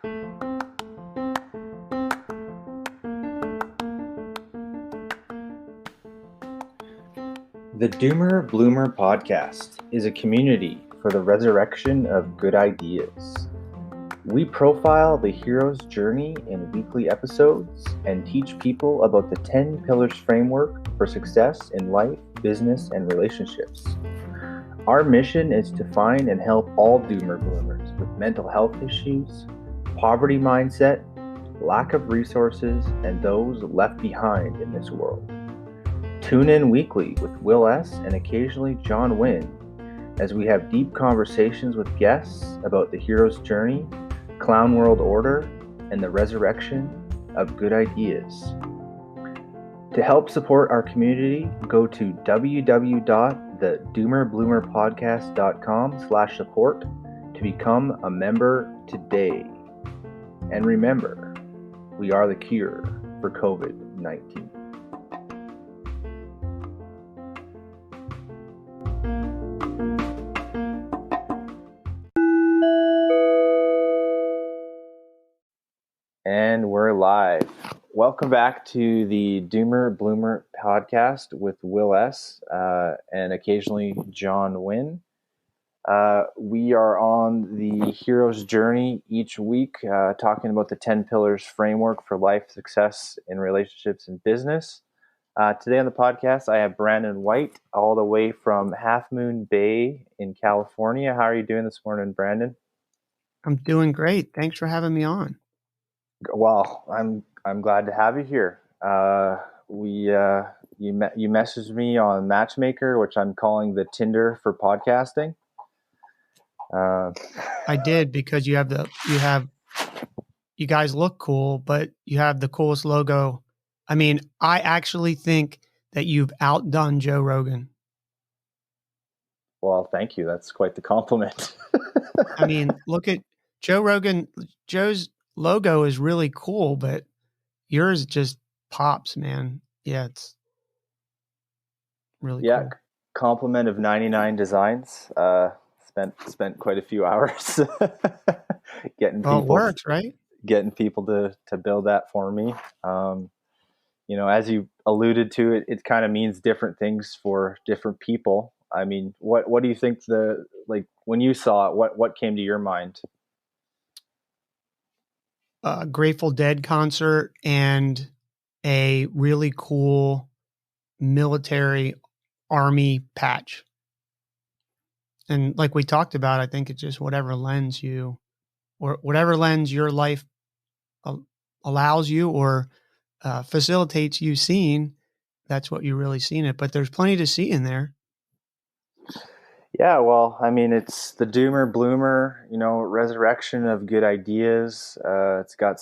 The Doomer Bloomer podcast is a community for the resurrection of good ideas. We profile the hero's journey in weekly episodes and teach people about the 10 pillars framework for success in life, business, and relationships. Our mission is to find and help all Doomer Bloomers with mental health issues, poverty mindset, lack of resources, and those left behind in this world. Tune in weekly with Will S. and occasionally John Wynn as we have deep conversations with guests about the hero's journey, clown world order, and the resurrection of good ideas. To help support our community, go to www.thedoomerbloomerpodcast.com/support to become a member today. And remember, we are the cure for COVID-19. And we're live. Welcome back to the Doomer Bloomer podcast with Will S. And occasionally John Wynn. We are on the hero's journey each week, talking about the 10 pillars framework for life, success in relationships and business. Today on the podcast, I have Brandon White all the way from Half Moon Bay in California. How are you doing this morning, Brandon? I'm doing great. Thanks for having me on. Well, I'm glad to have you here. You messaged me on Matchmaker, which I'm calling the Tinder for podcasting. I did because you guys look cool, but you have the coolest logo. I mean, I actually think that you've outdone Joe Rogan. Well, thank you. That's quite the compliment. I mean, look at Joe Rogan. Joe's logo is really cool, but yours just pops, man. Yeah, it's really cool. Compliment of 99 designs. Spent quite a few hours getting people. It works, right? Getting people to build that for me. As you alluded to, it kind of means different things for different people. I mean, what do you think when you saw it, what came to your mind? Grateful Dead concert and a really cool military army patch. And like we talked about, I think it's just whatever lens your life allows you or facilitates you seeing, that's what you really see in it. But there's plenty to see in there. Yeah, well, I mean, it's the Doomer Bloomer, resurrection of good ideas. It's got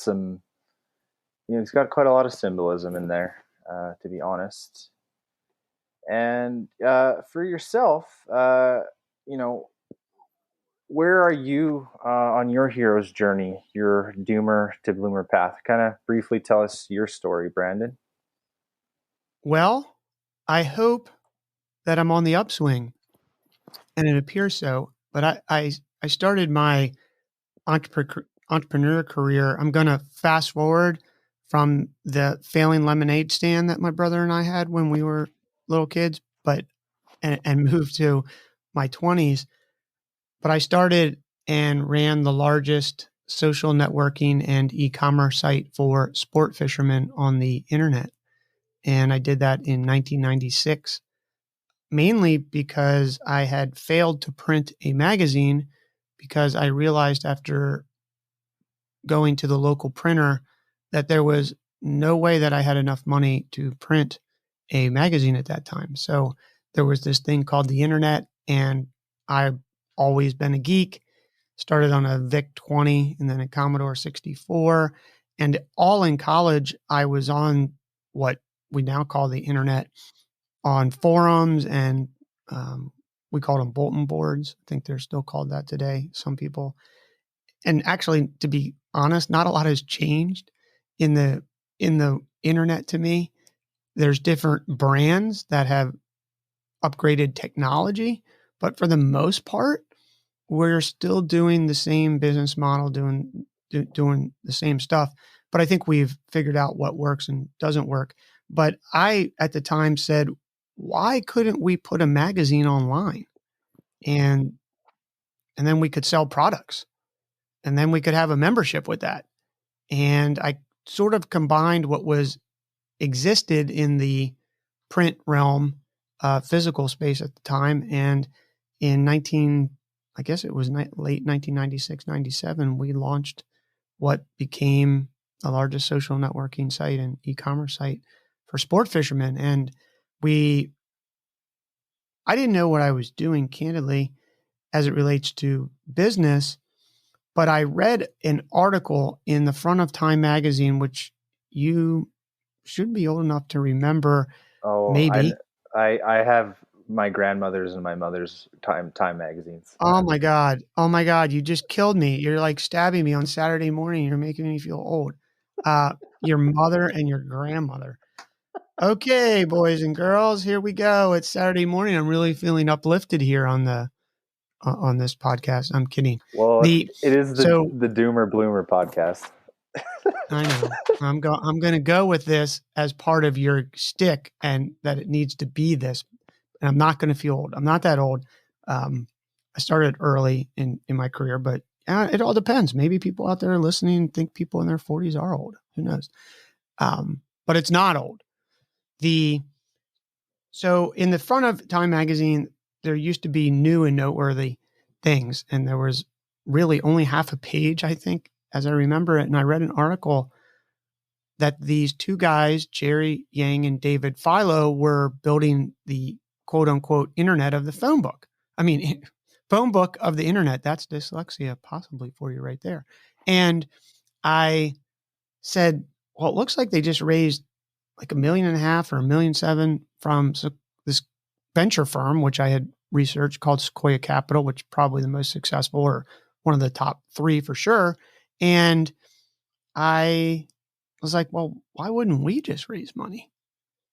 it's got quite a lot of symbolism in there, to be honest. And for yourself, where are you on your hero's journey, your Doomer to Bloomer path? Kind of briefly tell us your story, Brandon. Well, I hope that I'm on the upswing. And it appears so, but I started my entrepreneur career. I'm going to fast forward from the failing lemonade stand that my brother and I had when we were little kids, and move to my 20s. But I started and ran the largest social networking and e-commerce site for sport fishermen on the internet. And I did that in 1996. Mainly because I had failed to print a magazine because I realized after going to the local printer that there was no way that I had enough money to print a magazine at that time. So there was this thing called the internet, and I've always been a geek. Started on a VIC-20 and then a Commodore 64. And all in college, I was on what we now call the internet, on forums, and we called them bulletin boards. I think they're still called that today, some people. And actually, to be honest, not a lot has changed in the internet to me. There's different brands that have upgraded technology, but for the most part, we're still doing the same business model, doing doing the same stuff. But I think we've figured out what works and doesn't work. But I, at the time, said, why couldn't we put a magazine online and then we could sell products and then we could have a membership with that? And I sort of combined what was existed in the print realm, physical space at the time. And in I guess it was late 1996, 97, we launched what became the largest social networking site and e-commerce site for sport fishermen. And I didn't know what I was doing, candidly, as it relates to business, but I read an article in the front of Time magazine, which you should be old enough to remember, Oh, maybe. I have my grandmother's and my mother's Time magazines. Oh my God. Oh my God. You just killed me. You're like stabbing me on Saturday morning. You're making me feel old. Your mother and your grandmother. Okay, boys and girls, here we go. It's Saturday morning. I'm really feeling uplifted here on this podcast. I'm kidding. Well, it is So the Doomer Bloomer podcast. I know I'm going to go with this as part of your stick, and that it needs to be this. And I'm not going to feel old. I'm not that old. I started early in my career, but it all depends. Maybe people out there listening think people in their 40s are old. Who knows? But it's not old. So in the front of Time magazine, there used to be new and noteworthy things, and there was really only half a page, I think, as I remember it. And I read an article that these two guys, Jerry Yang and David Philo, were building the quote unquote internet of the phone book. I mean, phone book of the internet. That's dyslexia possibly for you right there. And I said, well, it looks like they just raised like $1.5 million or $1.7 million from this venture firm, which I had researched, called Sequoia Capital, which is probably the most successful or one of the top 3 for sure. And I was like, well, why wouldn't we just raise money?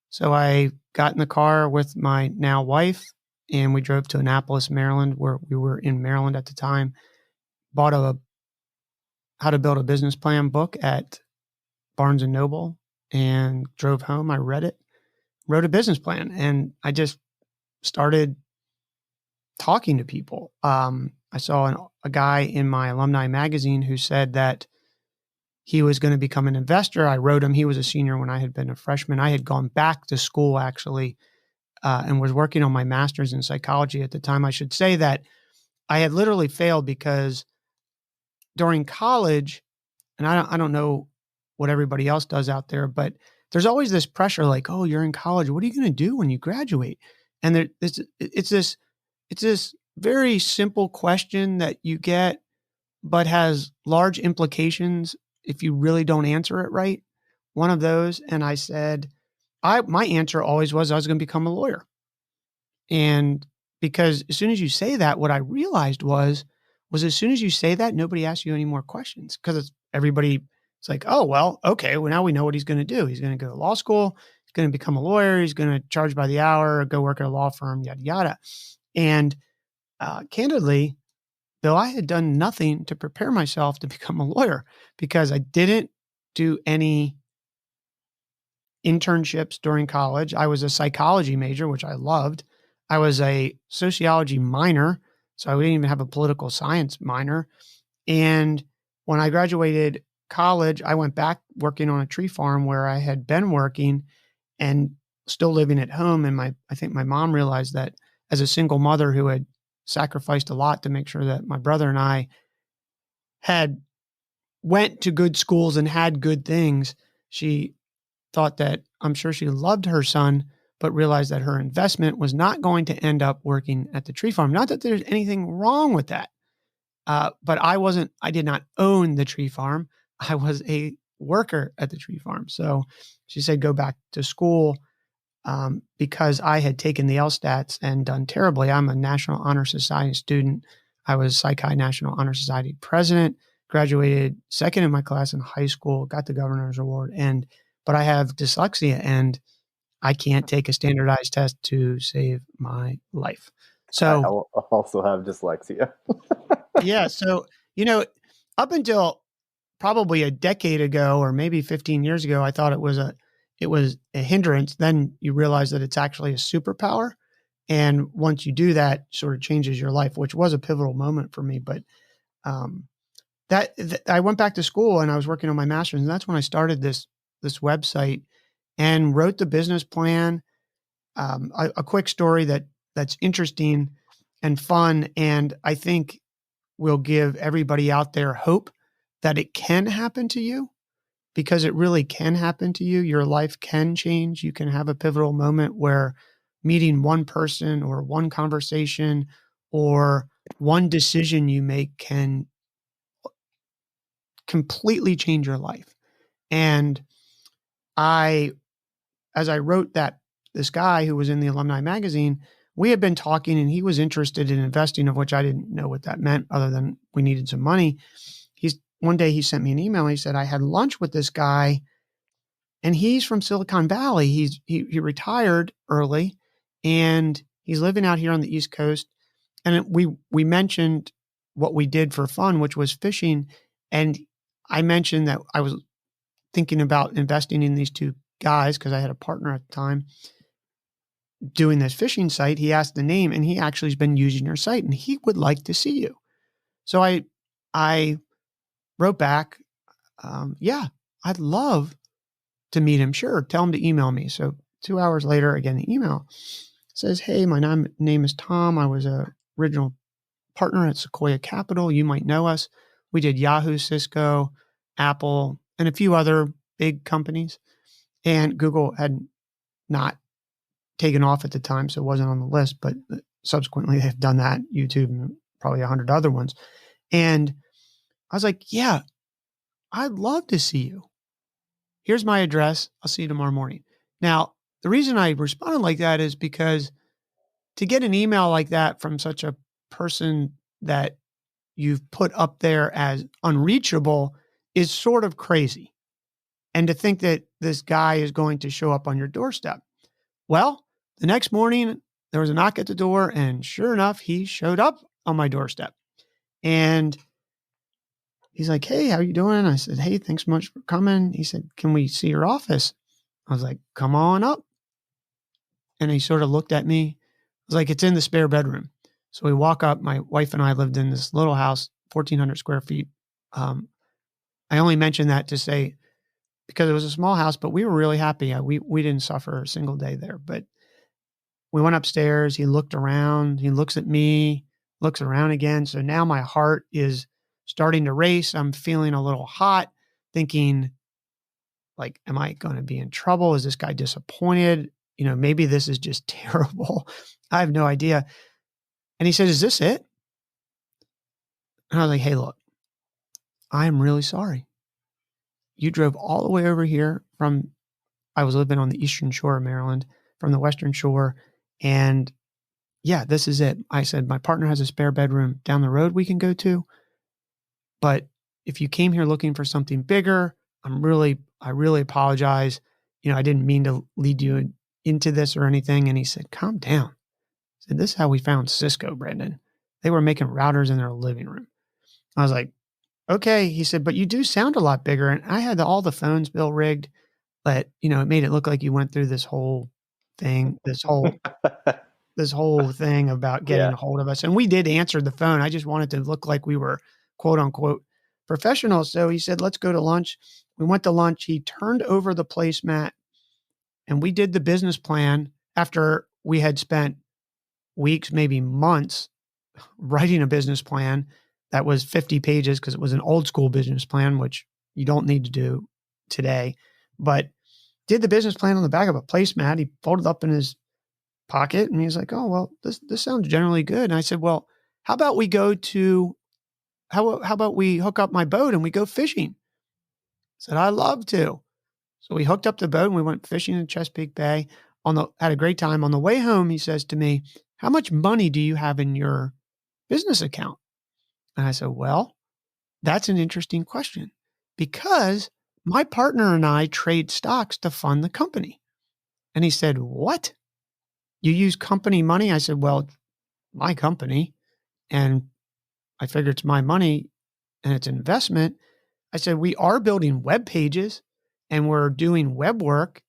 So I got in the car with my now wife and we drove to Annapolis, Maryland, where we were in Maryland at the time, bought a How to Build a Business Plan book at Barnes and Noble, and drove home. I read it, wrote a business plan, and I just started talking to people. I saw a guy in my alumni magazine who said that he was going to become an investor. I wrote him. He was a senior when I had been a freshman. I had gone back to school, actually, and was working on my master's in psychology at the time. I should say that I had literally failed because during college, and I don't know what everybody else does out there, but there's always this pressure like, oh, you're in college. What are you going to do when you graduate? And it's this very simple question that you get, but has large implications if you really don't answer it right. One of those. And I said, my answer always was I was going to become a lawyer. And because as soon as you say that, what I realized was as soon as you say that, nobody asks you any more questions, because everybody, it's like, oh, well, okay, well, now we know what he's going to do. He's going to go to law school. He's going to become a lawyer. He's going to charge by the hour, go work at a law firm, yada, yada. And candidly, Bill, I had done nothing to prepare myself to become a lawyer, because I didn't do any internships during college. I was a psychology major, which I loved. I was a sociology minor, so I didn't even have a political science minor. And when I graduated college, I went back working on a tree farm where I had been working and still living at home. And I think my mom realized that as a single mother who had sacrificed a lot to make sure that my brother and I had went to good schools and had good things, she thought that I'm sure she loved her son, but realized that her investment was not going to end up working at the tree farm. Not that there's anything wrong with that. But I did not own the tree farm. I was a worker at the tree farm. So she said, go back to school, because I had taken the LSTATs and done terribly. I'm a National Honor Society student. I was Psych-Hi National Honor Society president, graduated second in my class in high school, got the governor's award, but I have dyslexia and I can't take a standardized test to save my life. So I also have dyslexia. yeah. So, up until probably a decade ago or maybe 15 years ago, I thought it was a hindrance. Then you realize that it's actually a superpower. And once you do that, sort of changes your life, which was a pivotal moment for me. But um, I went back to school and I was working on my master's, and that's when I started this website and wrote the business plan. A quick story that's interesting and fun, and I think will give everybody out there hope that it can happen to you, because it really can happen to you. Your life can change. You can have a pivotal moment where meeting one person or one conversation or one decision you make can completely change your life. And I, as I wrote this guy who was in the alumni magazine, we had been talking and he was interested in investing, of which I didn't know what that meant other than we needed some money. One day he sent me an email. And he said, I had lunch with this guy and he's from Silicon Valley. He retired early and he's living out here on the East Coast. And we mentioned what we did for fun, which was fishing. And I mentioned that I was thinking about investing in these two guys because I had a partner at the time doing this fishing site. He asked the name and he actually has been using your site and he would like to see you. So I wrote back, yeah, I'd love to meet him. Sure. Tell him to email me. So 2 hours later, again, the email says, hey, my name is Tom. I was a original partner at Sequoia Capital. You might know us. We did Yahoo, Cisco, Apple, and a few other big companies. And Google had not taken off at the time, so it wasn't on the list, but subsequently they've done that, YouTube and probably 100 other ones. And I was like, yeah, I'd love to see you. Here's my address. I'll see you tomorrow morning. Now, the reason I responded like that is because to get an email like that from such a person that you've put up there as unreachable is sort of crazy. And to think that this guy is going to show up on your doorstep. Well, the next morning there was a knock at the door and sure enough, he showed up on my doorstep and he's like, hey, how you doing? I said, hey, thanks so much for coming. He said, can we see your office? I was like, come on up. And he sort of looked at me. I was like, it's in the spare bedroom. So we walk up. My wife and I lived in this little house, 1,400 square feet. I only mentioned that to say, because it was a small house, but we were really happy. We didn't suffer a single day there. But we went upstairs. He looked around. He looks at me, looks around again. So now my heart is starting to race. I'm feeling a little hot, thinking, like, am I going to be in trouble? Is this guy disappointed? Maybe this is just terrible. I have no idea. And he said, is this it? And I was like, hey, look, I am really sorry. You drove all the way over here I was living on the Eastern Shore of Maryland, from the Western Shore. And yeah, this is it. I said, my partner has a spare bedroom down the road we can go to. But if you came here looking for something bigger, I really apologize. I didn't mean to lead you into this or anything. And he said, calm down. He said, this is how we found Cisco, Brendan. They were making routers in their living room. I was like, okay. He said, but you do sound a lot bigger. And I had all the phones bill rigged, but it made it look like you went through this whole thing, this whole thing about getting a hold of us. And we did answer the phone. I just wanted to look like we were quote unquote professional. So he said, let's go to lunch. We went to lunch. He turned over the placemat and we did the business plan after we had spent weeks, maybe months writing a business plan that was 50 pages because it was an old school business plan, which you don't need to do today, but did the business plan on the back of a placemat. He folded up in his pocket and he's like, oh, well, this sounds generally good. And I said, well, how about we how about we hook up my boat and we go fishing? I said, I'd love to. So we hooked up the boat and we went fishing in Chesapeake Bay had a great time. On the way home, he says to me, how much money do you have in your business account? And I said, well, that's an interesting question because my partner and I trade stocks to fund the company. And he said, what? You use company money? I said, well, my company. And I figured it's my money and it's an investment. I said, we are building web pages and we're doing web work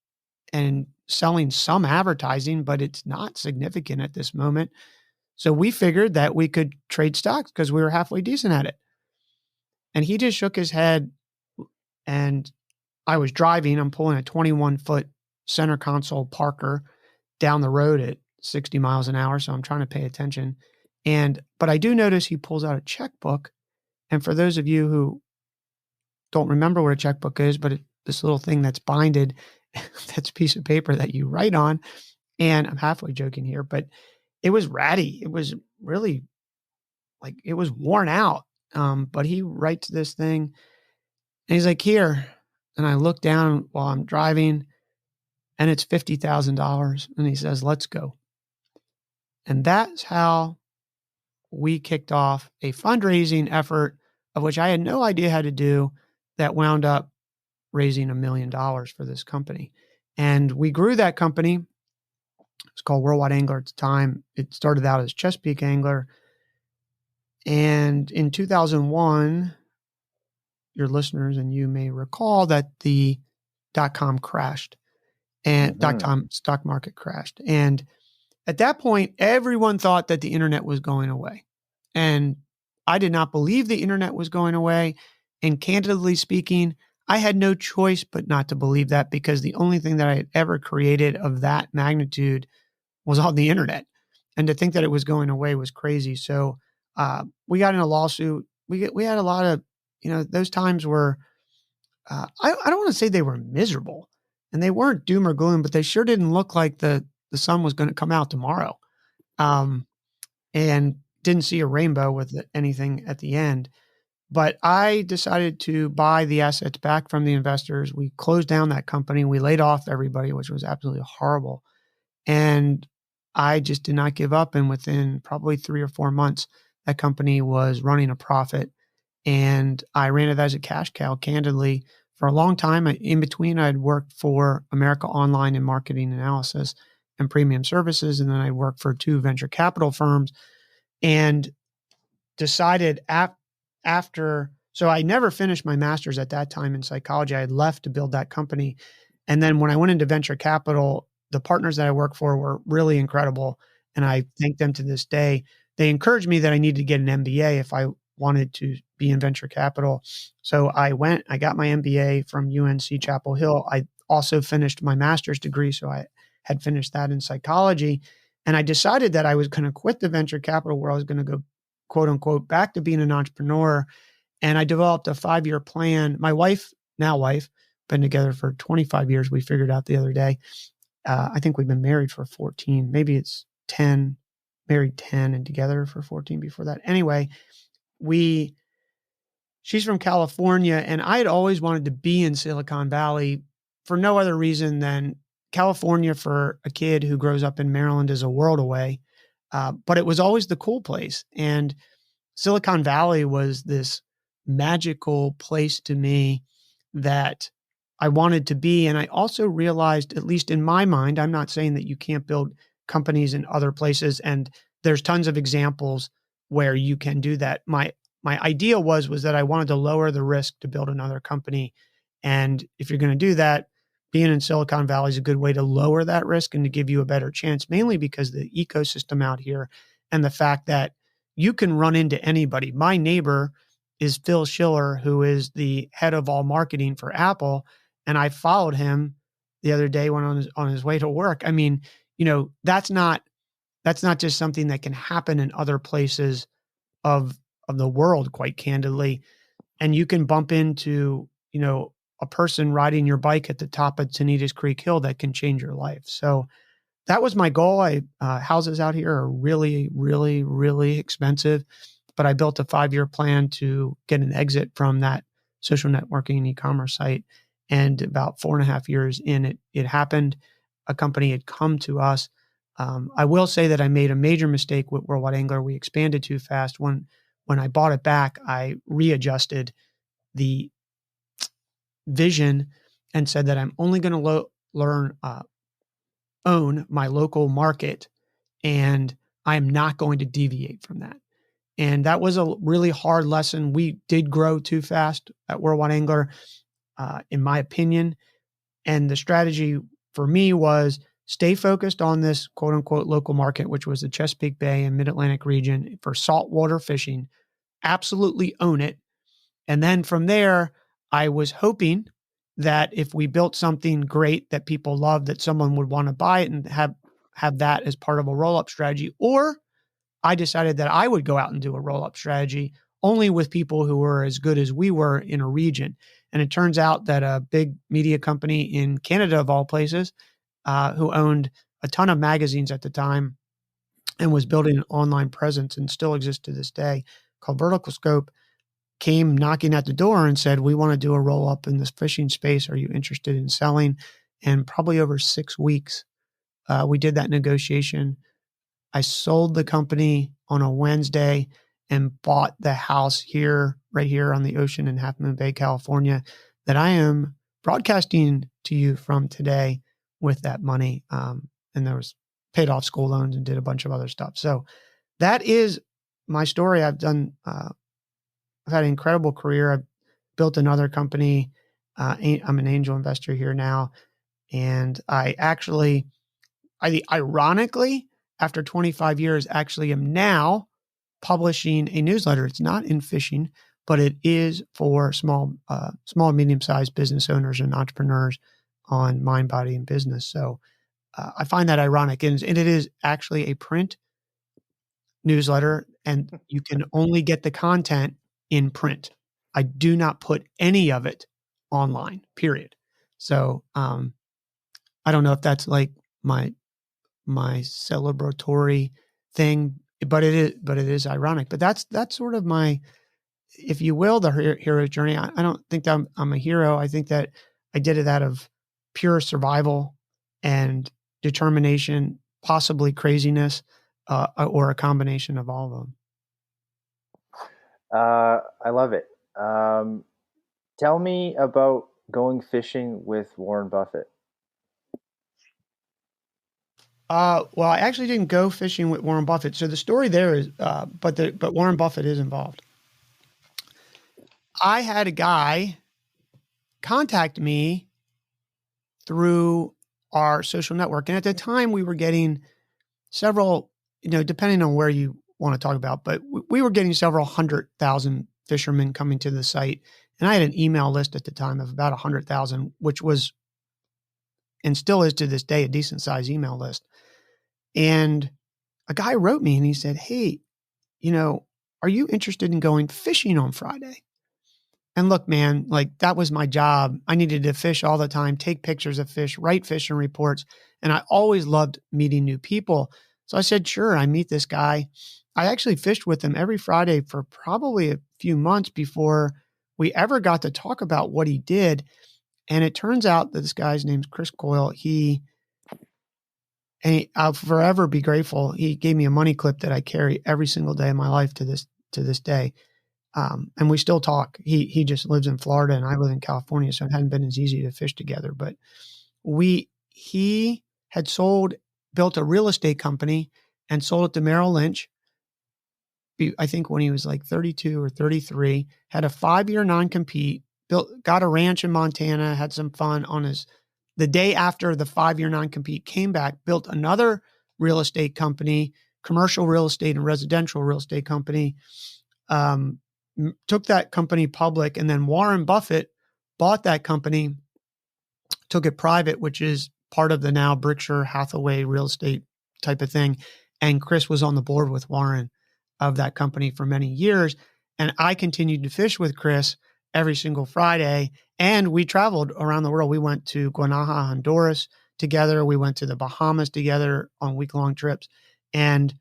and selling some advertising, but it's not significant at this moment. So we figured that we could trade stocks because we were halfway decent at it. And he just shook his head. And I was driving, I'm pulling a 21-foot center console Parker down the road at 60 miles an hour. So I'm trying to pay attention. But I do notice he pulls out a checkbook. And for those of you who don't remember what a checkbook is, but this little thing that's binded, that's a piece of paper that you write on. And I'm halfway joking here, but it was ratty. It was really like, it was worn out. But he writes this thing and he's like, here. And I look down while I'm driving and it's $50,000. And he says, let's go. And that's how we kicked off a fundraising effort of which I had no idea how to do, that wound up raising $1 million for this company. And we grew that company. It's called Worldwide Angler at the time. It started out as Chesapeake Angler. And in 2001, your listeners and you may recall that the .com crashed and .com stock market crashed. And at that point, everyone thought that the internet was going away. And I did not believe the internet was going away. And candidly speaking, I had no choice but not to believe that, because the only thing that I had ever created of that magnitude was on the internet. And to think that it was going away was crazy. So we got in a lawsuit. We had a lot of, those times were, I don't want to say they were miserable, and they weren't doom or gloom, but they sure didn't look like the sun was going to come out tomorrow. And didn't see a rainbow with anything at the end. But I decided to buy the assets back from the investors. We closed down that company. We laid off everybody, which was absolutely horrible. And I just did not give up. And within probably 3 or 4 months, that company was running a profit. And I ran it as a cash cow, candidly. For a long time, in between, I'd worked for America Online in marketing analysis and premium services. And then I worked for 2 venture capital firms, and decided after, so I never finished my master's at that time in psychology. I had left to build that company. And then when I went into venture capital, the partners that I worked for were really incredible. And I thank them to this day. They encouraged me that I needed to get an MBA if I wanted to be in venture capital. So I got my MBA from UNC Chapel Hill. I also finished my master's degree. So I had finished that in psychology. And I decided that I was going to quit the venture capital where I was going to go, quote unquote, back to being an entrepreneur. And I developed a 5-year plan. My wife, been together for 25 years. We figured out the other day. I think we've been married for 14, maybe it's 10, married 10 and together for 14 before that. Anyway, she's from California, and I had always wanted to be in Silicon Valley for no other reason than California for a kid who grows up in Maryland is a world away. But it was always the cool place. And Silicon Valley was this magical place to me that I wanted to be. And I also realized, at least in my mind, I'm not saying that you can't build companies in other places. And there's tons of examples where you can do that. My idea was that I wanted to lower the risk to build another company. And if you're going to do that, being in Silicon Valley is a good way to lower that risk and to give you a better chance, mainly because the ecosystem out here and the fact that you can run into anybody. My neighbor is Phil Schiller, who is the head of all marketing for Apple. And I followed him the other day when on his way to work. I mean, that's not just something that can happen in other places of the world, quite candidly. And you can bump into, a person riding your bike at the top of Tanitas Creek Hill that can change your life. So that was my goal. Houses out here are really, really, really expensive, but I built a 5-year plan to get an exit from that social networking e-commerce site. And about 4.5 years in, it happened. A company had come to us. I will say that I made a major mistake with Worldwide Angler. We expanded too fast. When I bought it back, I readjusted the vision and said that I'm only going to own my local market, and I am not going to deviate from that. And that was a really hard lesson. We did grow too fast at Worldwide Angler, in my opinion. And the strategy for me was stay focused on this quote unquote local market, which was the Chesapeake Bay and Mid-Atlantic region for saltwater fishing. Absolutely own it. And then from there, I was hoping that if we built something great that people loved, that someone would want to buy it and have that as part of a roll-up strategy. Or I decided that I would go out and do a roll-up strategy only with people who were as good as we were in a region. And it turns out that a big media company in Canada, of all places, who owned a ton of magazines at the time and was building an online presence and still exists to this day, called Vertical Scope, came knocking at the door and said, we want to do a roll-up in this fishing space. Are you interested in selling? And probably over 6 weeks, we did that negotiation. I sold the company on a Wednesday and bought the house right here on the ocean in Half Moon Bay, California, that I am broadcasting to you from today with that money. And there was paid off school loans and did a bunch of other stuff. So that is my story. I've had an incredible career. I've built another company. I'm an angel investor here now. And ironically, after 25 years, actually am now publishing a newsletter. It's not in fishing, but it is for small, medium-sized business owners and entrepreneurs on mind, body, and business. So I find that ironic. And it is actually a print newsletter, and you can only get the content in print. I do not put any of it online, period. So I don't know if that's like my celebratory thing, but it is ironic. But that's sort of my, if you will, the hero's journey. I don't think that I'm a hero. I think that I did it out of pure survival and determination, possibly craziness, or a combination of all of them. I love it. Tell me about going fishing with Warren Buffett. Well, I actually didn't go fishing with Warren Buffett. So the story there is, but Warren Buffett is involved. I had a guy contact me through our social network. And at the time we were getting several, depending on where you want to talk about, but we were getting several 100,000 fishermen coming to the site. And I had an email list at the time of about 100,000, which was, and still is to this day, a decent sized email list. And a guy wrote me and he said, hey, are you interested in going fishing on Friday? And look, man, like that was my job. I needed to fish all the time, take pictures of fish, write fishing reports. And I always loved meeting new people. So I said, sure, I meet this guy. I actually fished with him every Friday for probably a few months before we ever got to talk about what he did. And it turns out that this guy's name's Chris Coyle. I'll forever be grateful. He gave me a money clip that I carry every single day of my life to this day. And we still talk. He just lives in Florida and I live in California, so it hadn't been as easy to fish together. But he had built a real estate company and sold it to Merrill Lynch. I think when he was like 32 or 33, had a 5-year non-compete, got a ranch in Montana, had some fun the day after the 5-year non-compete, came back, built another real estate company, commercial real estate and residential real estate company, took that company public, and then Warren Buffett bought that company, took it private, which is part of the now Berkshire Hathaway real estate type of thing. And Chris was on the board with Warren of that company for many years. And I continued to fish with Chris every single Friday. And we traveled around the world. We went to Guanaja, Honduras together. We went to the Bahamas together on week-long trips. And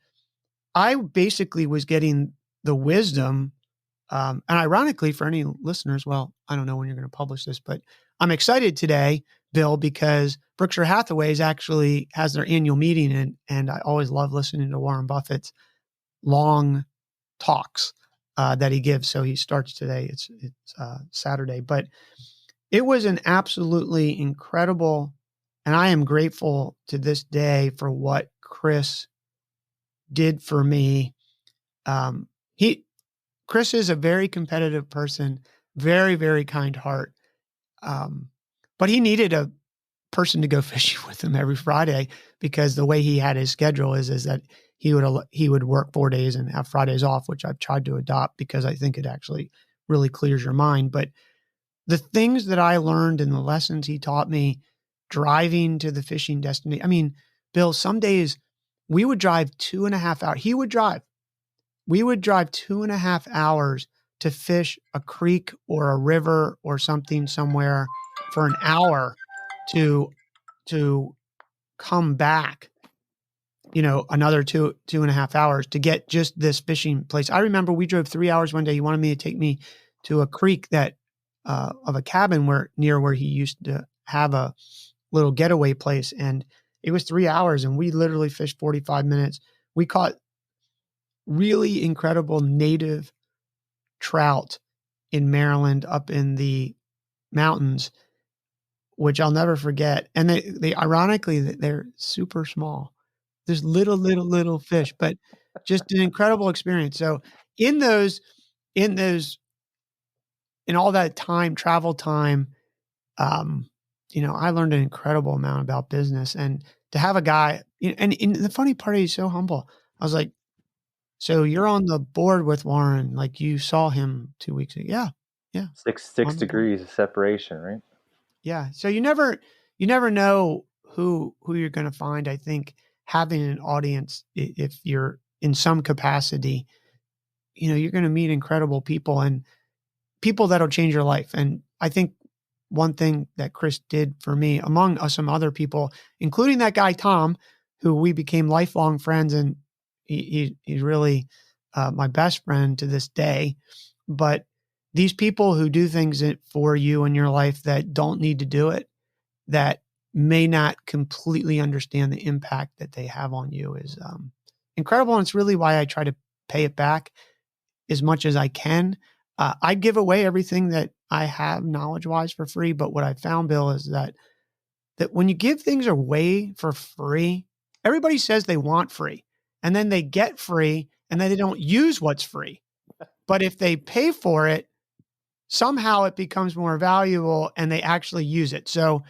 I basically was getting the wisdom. And ironically, for any listeners, well, I don't know when you're going to publish this, but I'm excited today, Bill, because Berkshire Hathaway actually has their annual meeting, and I always love listening to Warren Buffett's long talks that he gives. So he starts today. It's Saturday, but it was an absolutely incredible, and I am grateful to this day for what Chris did for me. Chris is a very competitive person, very, very kind heart. Um, but he needed a person to go fishing with him every Friday because the way he had his schedule is that he would work 4 days and have Fridays off, which I've tried to adopt because I think it actually really clears your mind. But the things that I learned and the lessons he taught me driving to the fishing destination. I mean, Bill, some days we would drive 2.5 hours. We would drive 2.5 hours to fish a creek or a river or something somewhere for an hour to to come back, another 2.5 hours to get just this fishing place. I remember we drove 3 hours one day. He wanted me to take me to a creek of a cabin near where he used to have a little getaway place. And it was 3 hours and we literally fished 45 minutes. We caught really incredible native trout in Maryland up in the mountains, which I'll never forget. And they ironically, they're super small. There's little fish, but just an incredible experience. So in those, in those, in all that time, travel time, um, I learned an incredible amount about business and to have a guy, and the funny part is he's so humble. I was like, so you're on the board with Warren, like you saw him 2 weeks ago. Yeah. Yeah. Six On the board. degrees of separation, right? Yeah. So you never know who you're going to find. I think having an audience, if you're in some capacity, you're going to meet incredible people and people that'll change your life. And I think one thing that Chris did for me, among some other people, including that guy, Tom, who we became lifelong friends. And he's really my best friend to this day. But these people who do things for you in your life that don't need to do it, that may not completely understand the impact that they have on you is incredible. And it's really why I try to pay it back as much as I can. I give away everything that I have knowledge-wise for free, but what I found, Bill, is that when you give things away for free, everybody says they want free, and then they get free, and then they don't use what's free. But if they pay for it, somehow it becomes more valuable, and they actually use it. So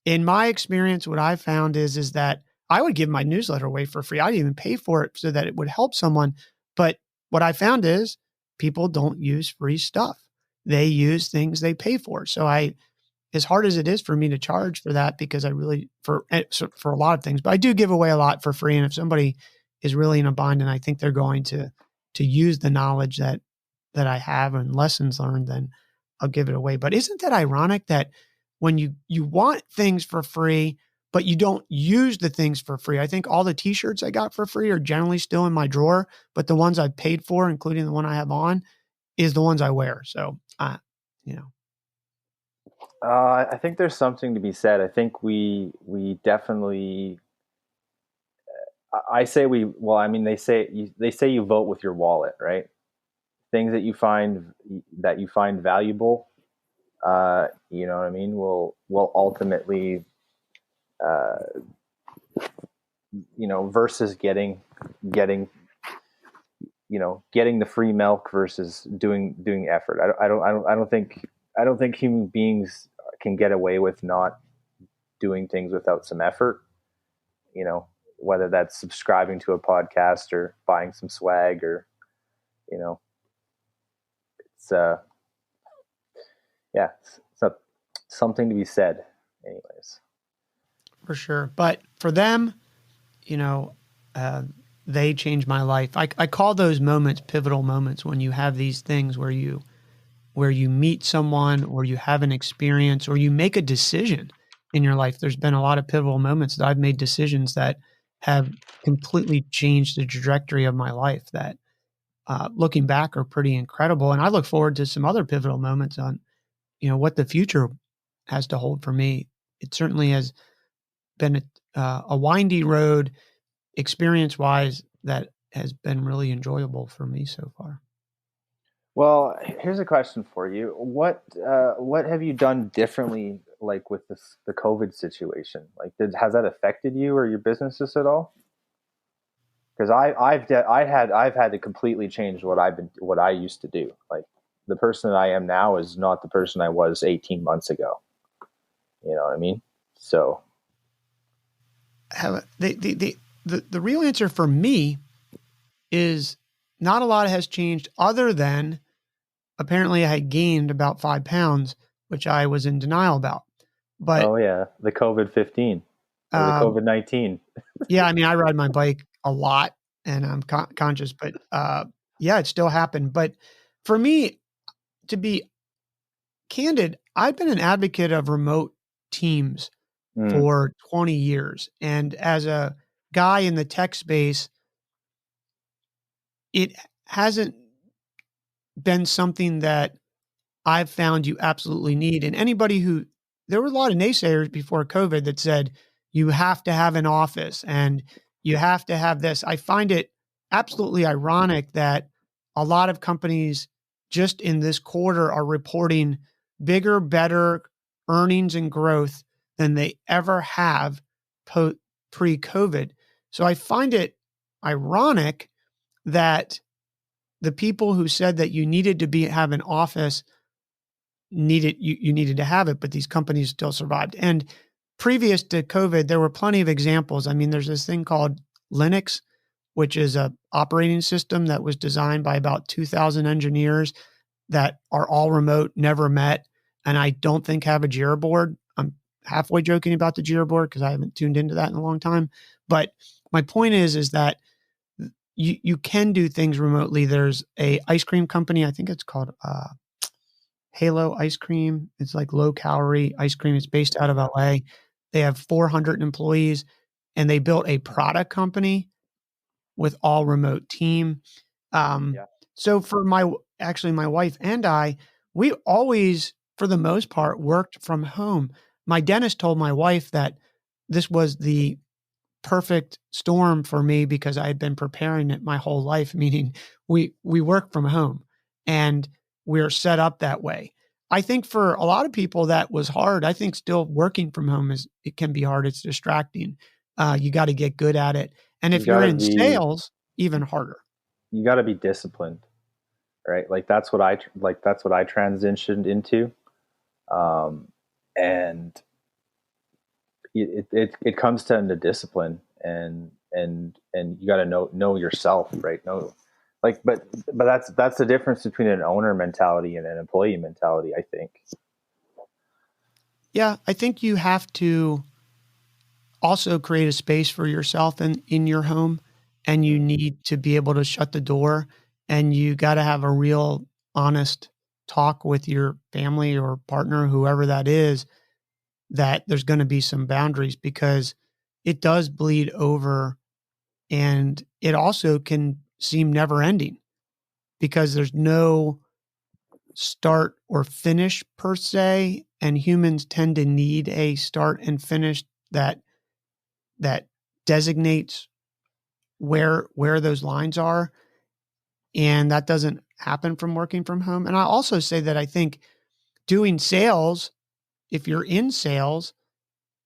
in my experience, what I found is that I would give my newsletter away for free. I'd even pay for it so that it would help someone. But what I found is people don't use free stuff. They use things they pay for. So as hard as it is for me to charge for that, because I really, for a lot of things, but I do give away a lot for free. And if somebody is really in a bind and I think they're going to use the knowledge that I have and lessons learned, then I'll give it away. But isn't that ironic that when you want things for free, but you don't use the things for free? I think all the t-shirts I got for free are generally still in my drawer, but the ones I paid for, including the one I have on, is the ones I wear. So, I think there's something to be said. I think we definitely. I say we. Well, I mean, they say you vote with your wallet, right? Things that you find valuable, you know what I mean, will ultimately, uh, versus getting getting the free milk versus doing effort. I don't think human beings can get away with not doing things without some effort. Whether that's subscribing to a podcast or buying some swag or you know it's yeah, it's something to be said anyways. for sure. But for them, uh, they changed my life. I call those moments pivotal moments when you have these things where you meet someone or you have an experience or you make a decision in your life. There's been a lot of pivotal moments that I've made decisions that have completely changed the trajectory of my life that looking back are pretty incredible. And I look forward to some other pivotal moments on, what the future has to hold for me. It certainly has been a windy road experience wise that has been really enjoyable for me so far. Well, here's a question for you. What have you done differently, like with the COVID situation? Like, has that affected you or your businesses at all? because I've had to completely change what I used to do. Like the person that I am now is not the person I was 18 months ago. You know what I mean? So Have the real answer for me is not a lot has changed other than apparently I had gained about 5 pounds, which I was in denial about. But oh yeah, the COVID-15 or the um, COVID-19. yeah, I mean, I ride my bike a lot and I'm conscious, but yeah, it still happened. But for me, to be candid, I've been an advocate of remote teams Mm, for 20 years. And as a guy in the tech space, it hasn't been something that I've found you absolutely need. And anybody who, there were a lot of naysayers before COVID that said you have to have an office and you have to have this. I find it absolutely ironic that a lot of companies just in this quarter are reporting bigger, better earnings and growth than they ever have pre COVID. So I find it ironic that the people who said that you needed to have an office you needed to have it, but these companies still survived. And previous to COVID, there were plenty of examples. I mean, there's this thing called Linux, which is a operating system that was designed by about 2,000 engineers that are all remote, never met, and I don't think have a Jira board. I'm halfway joking about the Jira board because I haven't tuned into that in a long time. But my point is that you can do things remotely. There's a ice cream company, I think it's called Halo ice cream. It's like low calorie ice cream. It's based out of LA. They have 400 employees and they built a product company with all remote team. Um, yeah. so for my wife and I, we always, for the most part, worked from home. My dentist told my wife that this was the perfect storm for me because I had been preparing it my whole life, meaning we work from home and we're set up that way. I think for a lot of people that was hard. I think still working from home it can be hard. It's distracting. You got to get good at it. And You if you're gotta in be sales, even harder. you gotta be disciplined, right? Like that's what I transitioned into, um, and it comes down to discipline and you got to know yourself, right? Know like but that's the difference between an owner mentality and an employee mentality, I think. Yeah, I think you have to also create a space for yourself in your home and you Mm. need to be able to shut the door and you got to have a real honest talk with your family or partner whoever that is that there's going to be some boundaries because it does bleed over and it also can seem never ending because there's no start or finish per se and humans tend to need a start and finish that designates where those lines are, and that doesn't happen from working from home. And I also say that I think doing sales, if you're in sales,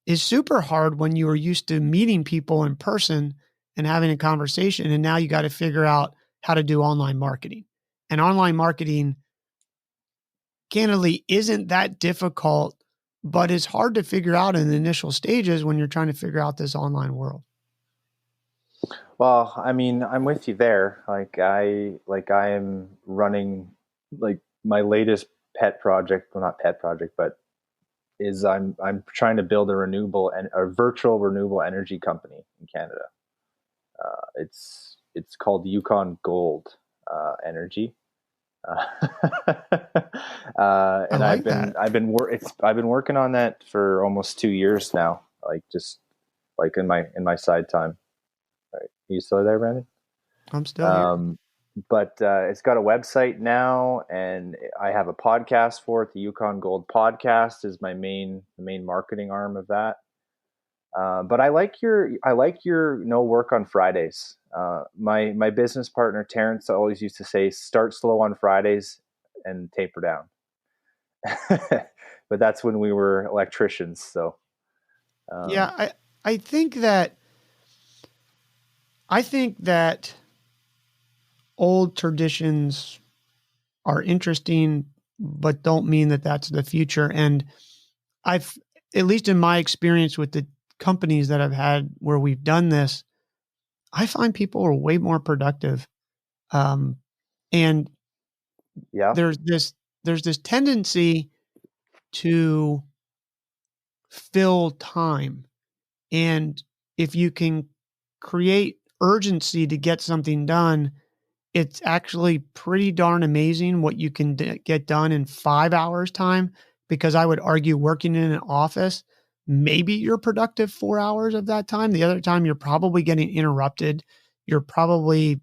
is super hard when you are used to meeting people in person and having a conversation, and now you got to figure out how to do online marketing. And online marketing, candidly, isn't that difficult, but it's hard to figure out in the initial stages when you're trying to figure out this online world. Well, I mean, I'm with you there. I am running like my latest pet project, well not pet project, but is I'm trying to build a virtual renewable energy company in Canada. It's called Yukon Gold Energy. I And like that. I've been working on that for almost 2 years now, like just like in my side time. Right. Are you still there, Brandon? I'm still here. Um, but it's got a website now, and I have a podcast for it. The Yukon Gold Podcast is the main marketing arm of that. But I like your no work on Fridays. My business partner Terrence always used to say, "Start slow on Fridays and taper down." But that's when we were electricians. So Yeah, um, I think that I think that old traditions are interesting, but don't mean that that's the future. And I've, at least in my experience with the companies that I've had where we've done this, I find people are way more productive. Um, and Yeah. there's this tendency to fill time. And if you can create urgency to get something done, it's actually pretty darn amazing what you can get done in 5 hours time. Because I would argue working in an office, maybe you're productive 4 hours of that time. The other time you're probably getting interrupted. You're probably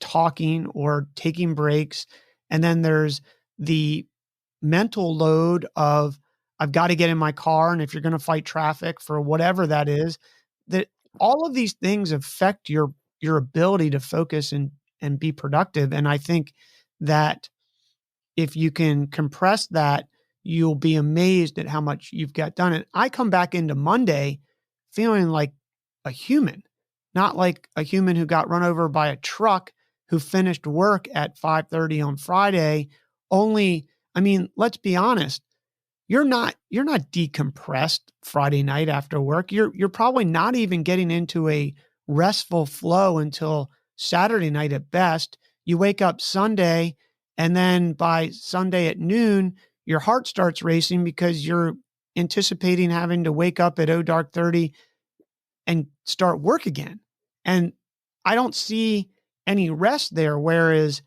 talking or taking breaks. And then there's the mental load of, I've got to get in my car. And if you're going to fight traffic for whatever that is, that all of these things affect your ability to focus and be productive. And I think that if you can compress that, you'll be amazed at how much you've got done. And I come back into Monday feeling like a human, not like a human who got run over by a truck who finished work at 5:30 on Friday. Only, I mean, let's be honest, you're not decompressed Friday night after work. You're probably not even getting into a restful flow until Saturday night at best. You wake up Sunday, and then by Sunday at noon, your heart starts racing because you're anticipating having to wake up at dark 30 and start work again. And I don't see any rest there. Whereas,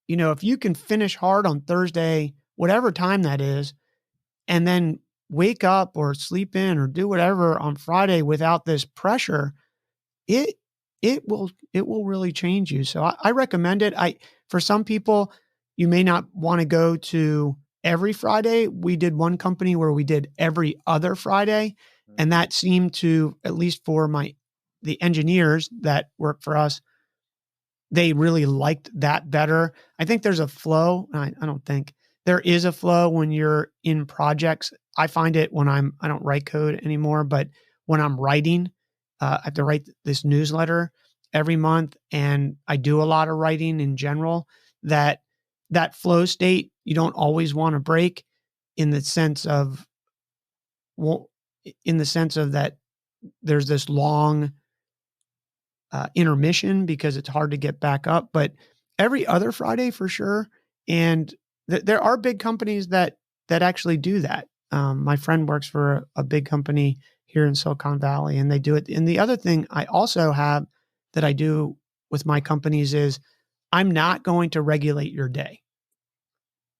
if you can finish hard on Thursday, whatever time that is, and then wake up or sleep in or do whatever on Friday without this pressure, it it will really change you. So I recommend it. For some people, you may not want to go to every Friday. We did one company where we did every other Friday, and that seemed to, at least for the engineers that work for us, they really liked that better. I think there's a flow. I don't think there is a flow when you're in projects. I find it when I don't write code anymore, but when I'm writing, I have to write this newsletter every month, and I do a lot of writing in general. That flow state you don't always want to break, in the sense of, well, in the sense of that there's this long intermission because it's hard to get back up, but every other Friday for sure. And there are big companies that actually do that. My friend works for a big company here in Silicon Valley, and they do it. And the other thing I also have that I do with my companies is, I'm not going to regulate your day.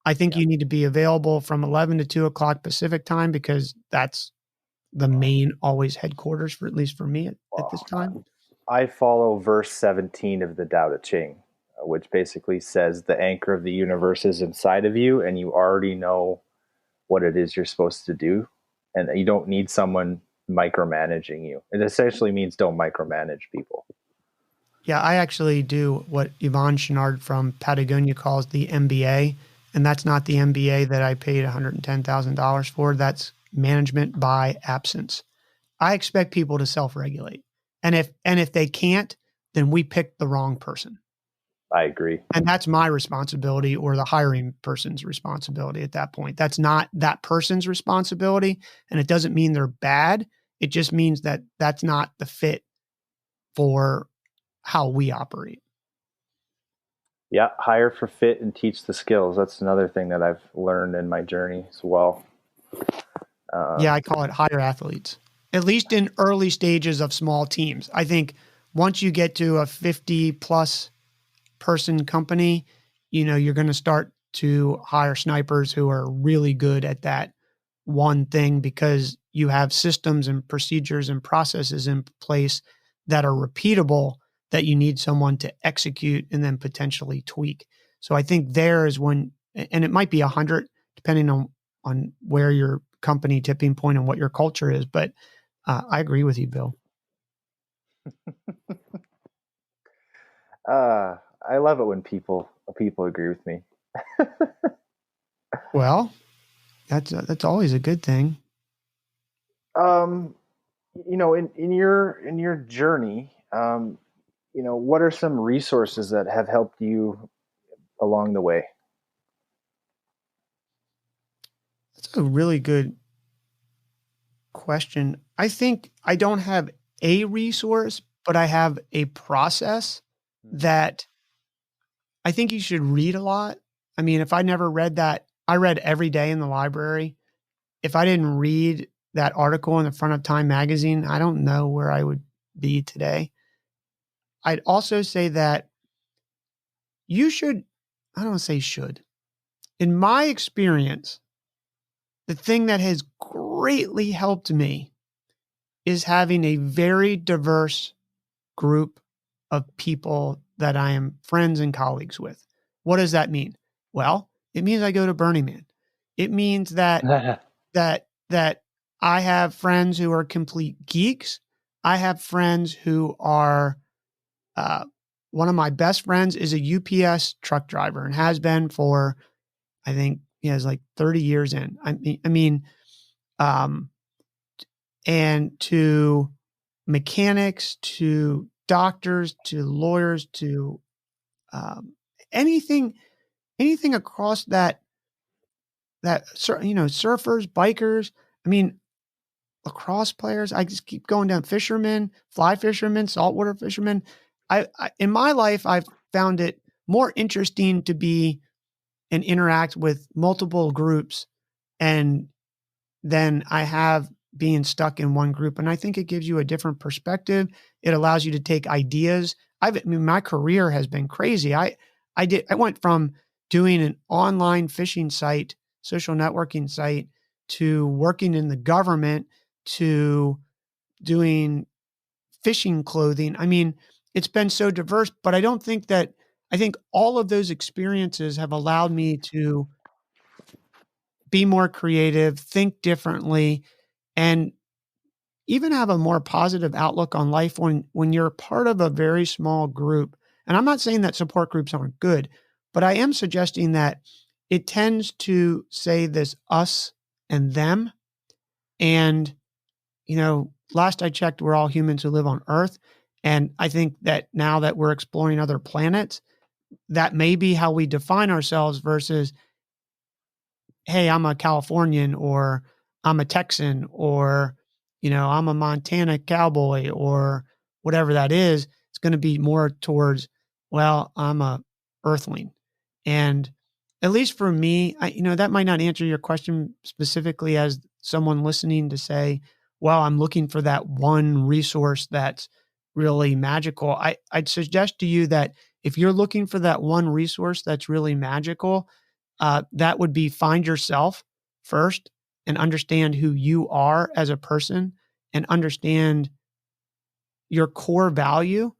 I think Yeah. you need to be available from 11 to 2 o'clock Pacific time, because that's the main always headquarters, for at least for me at this Well, time. I follow verse 17 of the Tao Te Ching, which basically says the anchor of the universe is inside of you, and you already know what it is you're supposed to do, and you don't need someone micromanaging you. It essentially means don't micromanage people. Yeah, I actually do what Yvon Chouinard from Patagonia calls the MBA, and that's not the MBA that I paid $110,000 for. That's management by absence. I expect people to self-regulate, and if they can't, then we picked the wrong person, I agree. and that's my responsibility, or the hiring person's responsibility at that point. That's not that person's responsibility, and it doesn't mean they're bad. It just means that that's not the fit for how we operate. Yeah, hire for fit and teach the skills. That's another thing that I've learned in my journey as well. Yeah, I call it hire athletes, at least in early stages of small teams. I think once you get to a 50 plus person company, you're going to start to hire snipers who are really good at that one thing, because you have systems and procedures and processes in place that are repeatable, that you need someone to execute and then potentially tweak. So I think there is when, and it might be 100 depending on where your company tipping point and what your culture is. But I agree with you, Bill. I love it when people agree with me. Well, that's always a good thing. In your journey, what are some resources that have helped you along the way? That's a really good question. I think I don't have a resource, but I have a process that I think you should read a lot. I mean, if I never read that, I read every day in the library. If I didn't read that article in the front of Time magazine, I don't know where I would be today. I'd also say that you should, I don't say should. In my experience, the thing that has greatly helped me is having a very diverse group of people that I am friends and colleagues with. What does that mean? Well, it means I go to Burning Man. It means that I have friends who are complete geeks. I have friends who are one of my best friends is a UPS truck driver and has been for I think he has like 30 years in. Um, and to mechanics, to doctors, to lawyers, to um, anything, anything across surfers, bikers. I mean, lacrosse players. I just keep going down. Fishermen, fly fishermen, saltwater fishermen. I in my life, I've found it more interesting to be and interact with multiple groups and than I have being stuck in one group. And I think it gives you a different perspective. It allows you to take ideas. My career has been crazy. I went from doing an online fishing site, social networking site, to working in the government, to doing fishing clothing. I mean, it's been so diverse, but I think all of those experiences have allowed me to be more creative, think differently, and even have a more positive outlook on life when you're part of a very small group. And I'm not saying that support groups aren't good, but I am suggesting that it tends to say this us and them. And, last I checked, we're all humans who live on Earth. And I think that now that we're exploring other planets, that may be how we define ourselves versus, hey, I'm a Californian or I'm a Texan or, I'm a Montana cowboy or whatever that is. It's going to be more towards, well, I'm a earthling. And at least for me, that might not answer your question specifically as someone listening to say, well, I'm looking for that one resource that's really magical. I'd suggest to you that if you're looking for that one resource that's really magical, that would be find yourself first and understand who you are as a person and understand your core value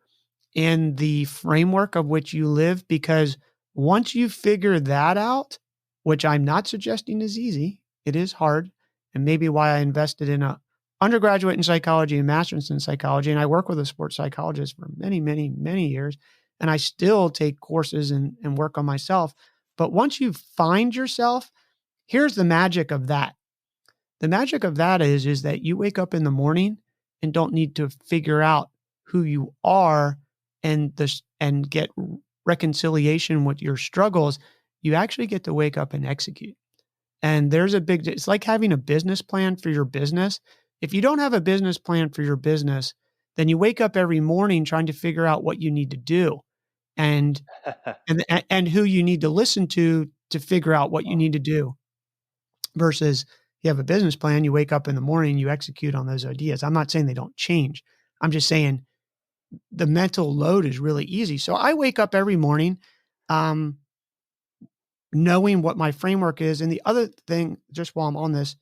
and the framework of which you live. Because once you figure that out, which I'm not suggesting is easy, it is hard. And maybe why I invested in a undergraduate in psychology and master's in psychology. And I work with a sports psychologist for many, many, many years. And I still take courses and work on myself. But once you find yourself, here's the magic of that. The magic of that is that you wake up in the morning and don't need to figure out who you are and get reconciliation with your struggles. You actually get to wake up and execute. And it's like having a business plan for your business. If you don't have a business plan for your business, then you wake up every morning trying to figure out what you need to do and and who you need to listen to figure out what you need to do versus you have a business plan, you wake up in the morning, you execute on those ideas. I'm not saying they don't change. I'm just saying the mental load is really easy. So I wake up every morning um, knowing what my framework is. And the other thing, just while I'm on this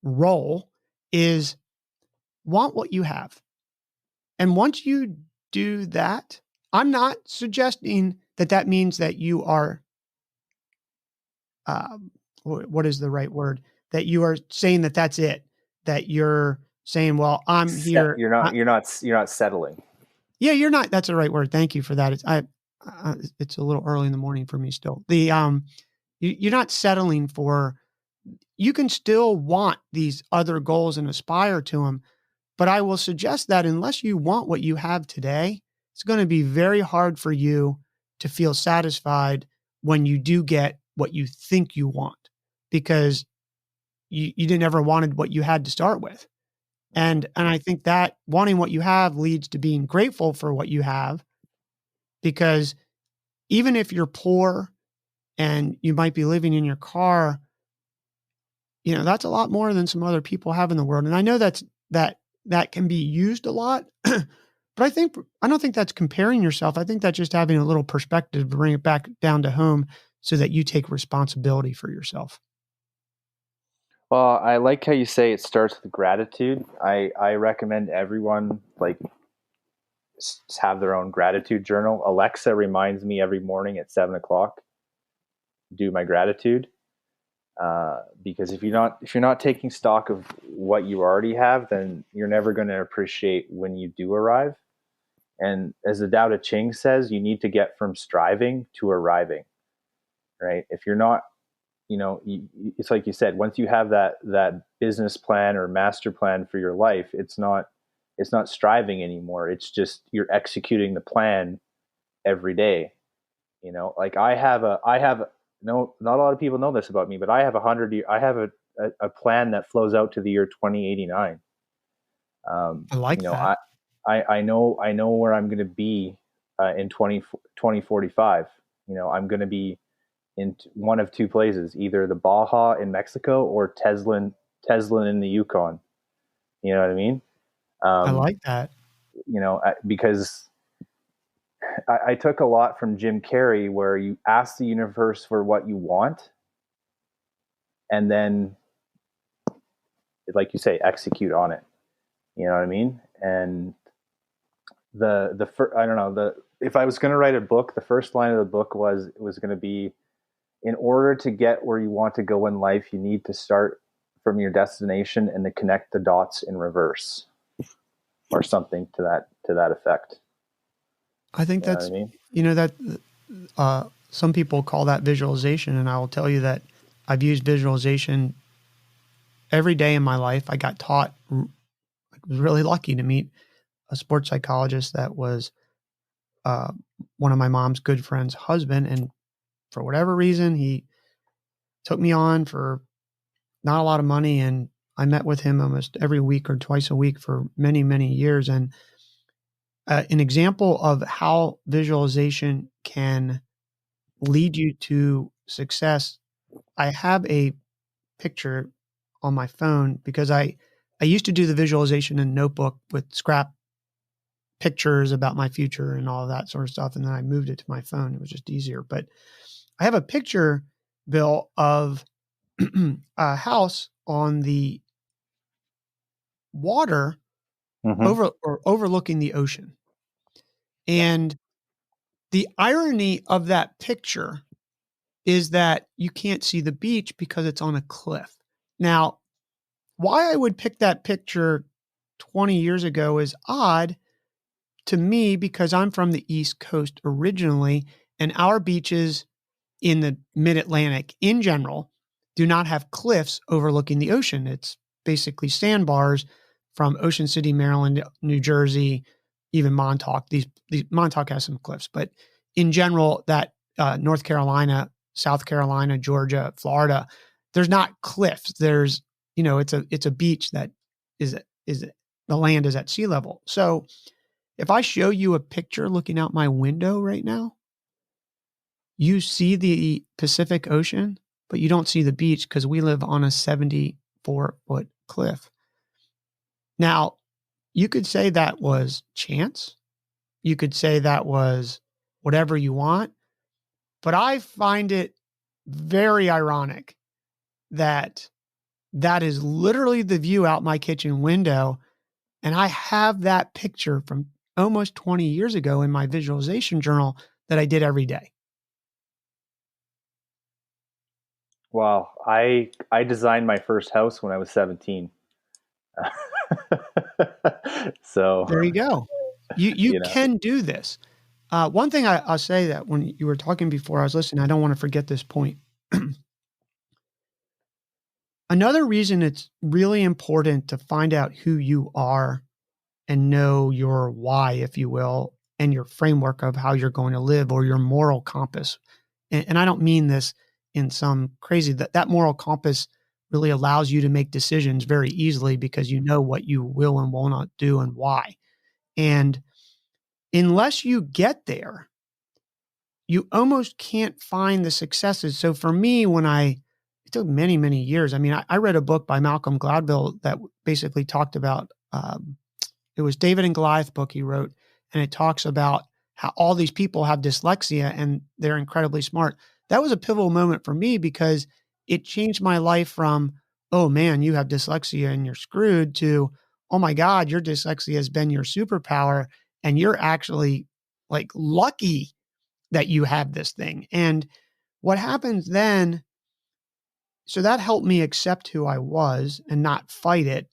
roll, is want what you have. And once you do that, I'm not suggesting that means that you are, what is the right word? That you are saying that that's it. That you're saying, well, I'm here. You're not settling. Yeah, you're not. That's the right word. Thank you for that. It's a little early in the morning for me still. You're not settling for. You can still want these other goals and aspire to them, but I will suggest that unless you want what you have today, it's going to be very hard for you to feel satisfied when you do get what you think you want, because you didn't ever wanted what you had to start with. And I think that wanting what you have leads to being grateful for what you have, because even if you're poor and you might be living in your car, that's a lot more than some other people have in the world. And I know that can be used a lot, but I don't think that's comparing yourself. I think that's just having a little perspective to bring it back down to home so that you take responsibility for yourself. Well, I like how you say it starts with gratitude. I recommend everyone have their own gratitude journal. Alexa reminds me every morning at 7 o'clock, do my gratitude. Because if you're not taking stock of what you already have, then you're never going to appreciate when you do arrive. And as the Tao Te Ching says, you need to get from striving to arriving, right? If you're not, it's like you said, once you have that business plan or master plan for your life, it's not striving anymore. It's just you're executing the plan every day. Like I have no, not a lot of people know this about me, but I have a plan that flows out to the year 2089. I like that. I know where I'm going to be in 2045. I'm going to be in one of two places, either the Baja in Mexico or Teslin in the Yukon. You know what I mean? I like that. Because I took a lot from Jim Carrey, where you ask the universe for what you want, and then, like you say, execute on it. You know what I mean? And I don't know, if I was going to write a book, the first line of the book was going to be, in order to get where you want to go in life, you need to start from your destination and to connect the dots in reverse, or something to that effect. I think that's, some people call that visualization. And I will tell you that I've used visualization every day in my life. I got taught, I was really lucky to meet a sports psychologist that was one of my mom's good friend's husband. And for whatever reason, he took me on for not a lot of money. And I met with him almost every week or twice a week for many, many years. And an example of how visualization can lead you to success, I have a picture on my phone, because I used to do the visualization in a notebook with scrap pictures about my future and all of that sort of stuff. And then I moved it to my phone. It was just easier. But I have a picture, Bill, of a house on the water, overlooking the ocean. And the irony of that picture is that you can't see the beach because it's on a cliff. Now, why I would pick that picture 20 years ago is odd to me, because I'm from the East Coast originally, and our beaches in the mid-Atlantic in general do not have cliffs overlooking the ocean. It's basically sandbars from Ocean City, Maryland, New Jersey, even Montauk. These Montauk has some cliffs, but in general, that North Carolina, South Carolina, Georgia, Florida, there's not cliffs. There's, it's a beach that is the land is at sea level. So if I show you a picture looking out my window right now, you see the Pacific Ocean, but you don't see the beach because we live on a 74-foot cliff. Now, you could say that was chance. You could say that was whatever you want, but I find it very ironic that is literally the view out my kitchen window. And I have that picture from almost 20 years ago in my visualization journal that I did every day. Wow. I designed my first house when I was 17. So there you go. You can do this. One thing I'll say, that when you were talking before I was listening, I don't want to forget this point. Another reason it's really important to find out who you are and know your why, if you will, and your framework of how you're going to live, or your moral compass. And I don't mean this in some crazy, that moral compass really allows you to make decisions very easily because you know what you will and will not do and why. And unless you get there, you almost can't find the successes. So for me, it took many, many years. I mean, I read a book by Malcolm Gladwell that basically talked about, it was David and Goliath book he wrote, and it talks about how all these people have dyslexia and they're incredibly smart. That was a pivotal moment for me because it changed my life from, oh man, you have dyslexia and you're screwed, to, oh my God, your dyslexia has been your superpower and you're actually like lucky that you have this thing. And what happens then, so that helped me accept who I was and not fight it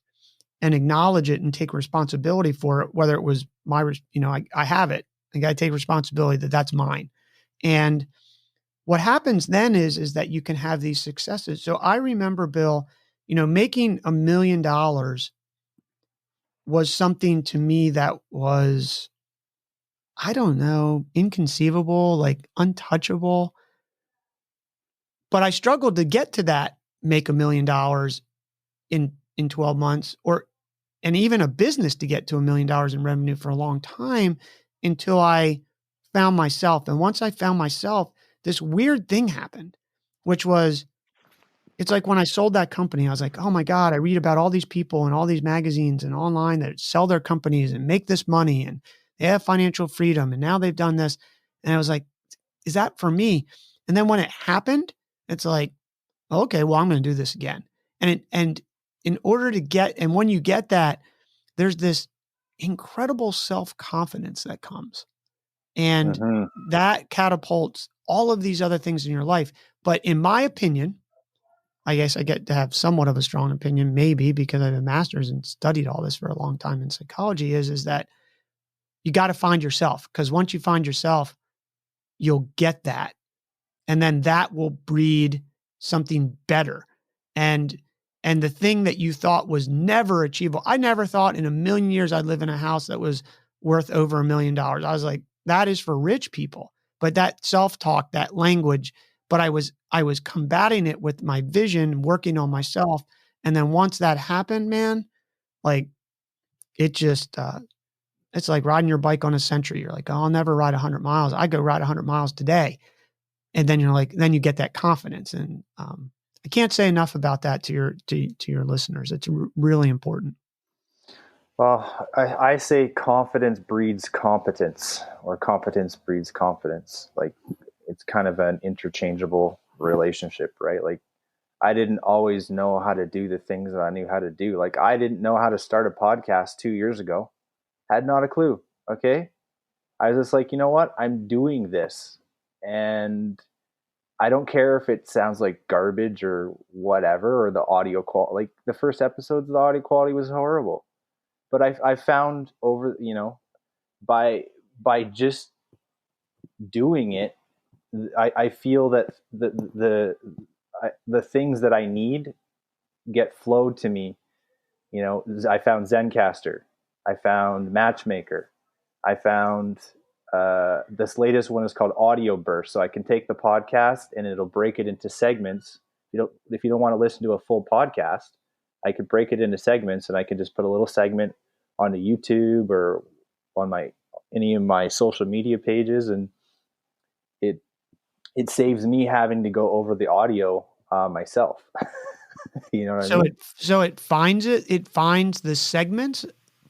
and acknowledge it and take responsibility for it, whether it was I have it. I got to take responsibility that that's mine. And what happens then is that you can have these successes. So I remember, Bill, making $1 million was something to me that was, I don't know, inconceivable, like untouchable. But I struggled to get to that, make $1 million in 12 months, and even a business to get to $1 million in revenue for a long time, until I found myself. And once I found myself, this weird thing happened, which was, it's like when I sold that company, I was like, oh my God, I read about all these people and all these magazines and online that sell their companies and make this money and they have financial freedom. And now they've done this. And I was like, is that for me? And then when it happened, it's like, okay, well, I'm going to do this again. And in order to get, and when you get that, there's this incredible self-confidence that comes, and that catapults all of these other things in your life. But in my opinion, I guess I get to have somewhat of a strong opinion, maybe because I have a master's and studied all this for a long time in psychology, is that you got to find yourself, because once you find yourself, you'll get that. And then that will breed something better. And the thing that you thought was never achievable, I never thought in a million years I'd live in a house that was worth over $1 million. I was like, that is for rich people. But that self-talk, that language, but I was combating it with my vision, working on myself. And then once that happened, man, like it just, it's like riding your bike on a century. You're like, oh, I'll never ride 100 miles. I go ride 100 miles today. And then you're like, then you get that confidence. And I can't say enough about that to your listeners. It's really important. Well, I say confidence breeds competence, or competence breeds confidence. Like, it's kind of an interchangeable relationship, right? Like, I didn't always know how to do the things that I knew how to do. Like, I didn't know how to start a podcast 2 years ago. Had not a clue. Okay. I was just like, you know what? I'm doing this. And I don't care if it sounds like garbage or whatever, or the audio quality. Like, the first episodes, the audio quality was horrible. But I found over, by just doing it, I feel that the things that I need get flowed to me. I found Zencaster, I found Matchmaker, I found this latest one is called Audio Burst. So I can take the podcast and it'll break it into segments. If you don't want to listen to a full podcast, I could break it into segments, and I can just put a little segment onto YouTube or on any of my social media pages, and it saves me having to go over the audio myself. You know what I mean? So it finds the segments.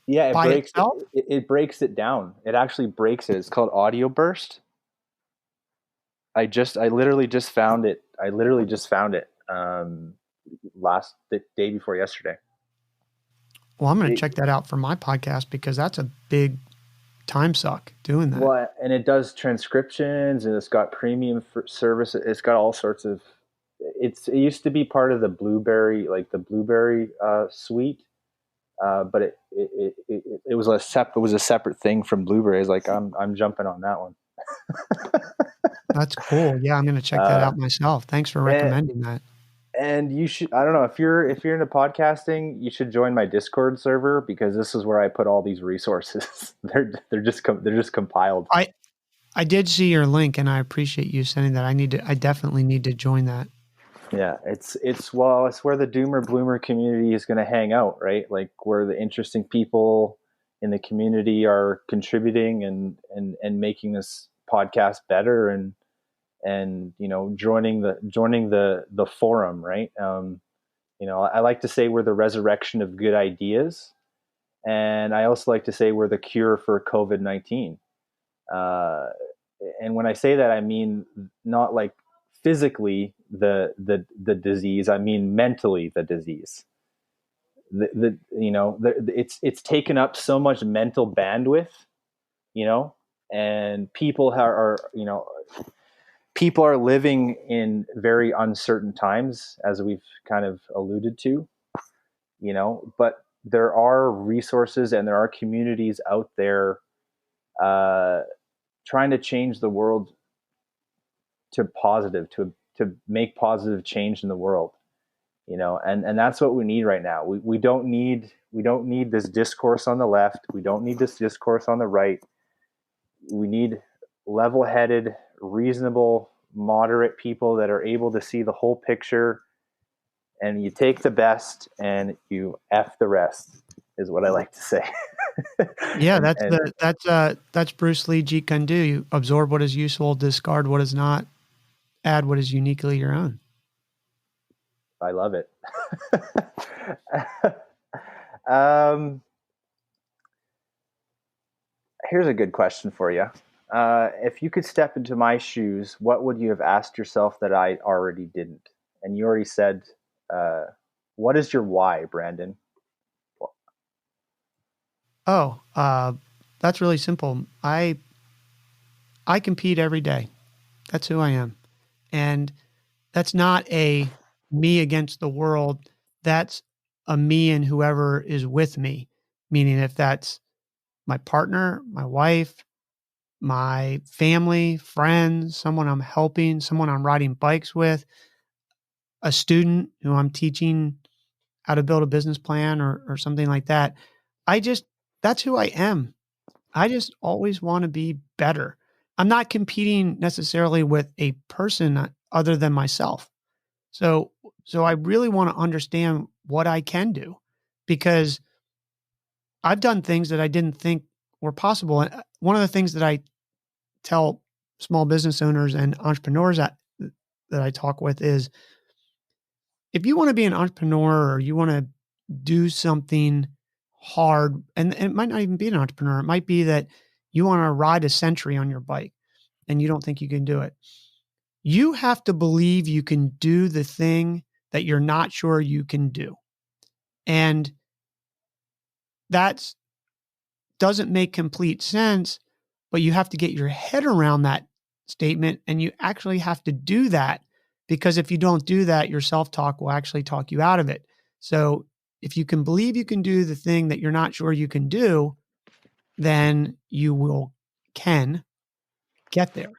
Yeah, by itself? It breaks it down. It actually breaks it. It's called Audio Burst. I literally just found it. The day before yesterday. Well, I'm going to check that out for my podcast, because that's a big time suck doing that. Well, and it does transcriptions, and it's got premium service. It's got all sorts of. It used to be part of the Blueberry, suite, but it was a separate thing from Blueberry. It's like, I'm jumping on that one. That's cool. Yeah, I'm going to check that out myself. Thanks for recommending that. And you should, I don't know, if you're into podcasting, you should join my Discord server, because this is where I put all these resources. They're just compiled. I I did see your link, and I appreciate you sending that. I definitely need to join that. Yeah, it's where the doomer bloomer community is going to hang out, right? Like, where the interesting people in the community are contributing and making this podcast better, and joining the forum, right? I like to say we're the resurrection of good ideas, and I also like to say we're the cure for COVID-19. Uh, and when I say that, I mean not like physically the disease. I mean mentally the disease. It's taken up so much mental bandwidth, you know, and people are living in very uncertain times, as we've kind of alluded to, but there are resources and there are communities out there, uh, trying to change the world to positive, to make positive change in the world, and that's what we need right now. We don't need this discourse on the left. We don't need this discourse on the right. We need level-headed, reasonable, moderate people that are able to see the whole picture, and you take the best and you F the rest, is what I like to say. Yeah, and that's Bruce Lee Jeet Kune Do. You absorb what is useful, discard what is not, add what is uniquely your own. I love it. um, Here's a good question for you. If you could step into my shoes, what would you have asked yourself that I already didn't? And you already said, uh, what is your why, Brandon? Oh, that's really simple. I compete every day. That's who I am, and that's not a me against the world. That's a me and whoever is with me. Meaning, if that's my partner, my wife, my family, friends, someone I'm helping, someone I'm riding bikes with, a student who I'm teaching how to build a business plan or something like that. I just, that's who I am. I just always want to be better. I'm not competing necessarily with a person other than myself. So, so I really want to understand what I can do, because I've done things that I didn't think were possible. And one of the things that I tell small business owners and entrepreneurs that I talk with is, if you want to be an entrepreneur or you want to do something hard, and it might not even be an entrepreneur, it might be that you want to ride a century on your bike and you don't think you can do it. You have to believe you can do the thing that you're not sure you can do. And that doesn't make complete sense, but you have to get your head around that statement, and you actually have to do that, because if you don't do that, your self-talk will actually talk you out of it. So if you can believe you can do the thing that you're not sure you can do, then you can get there.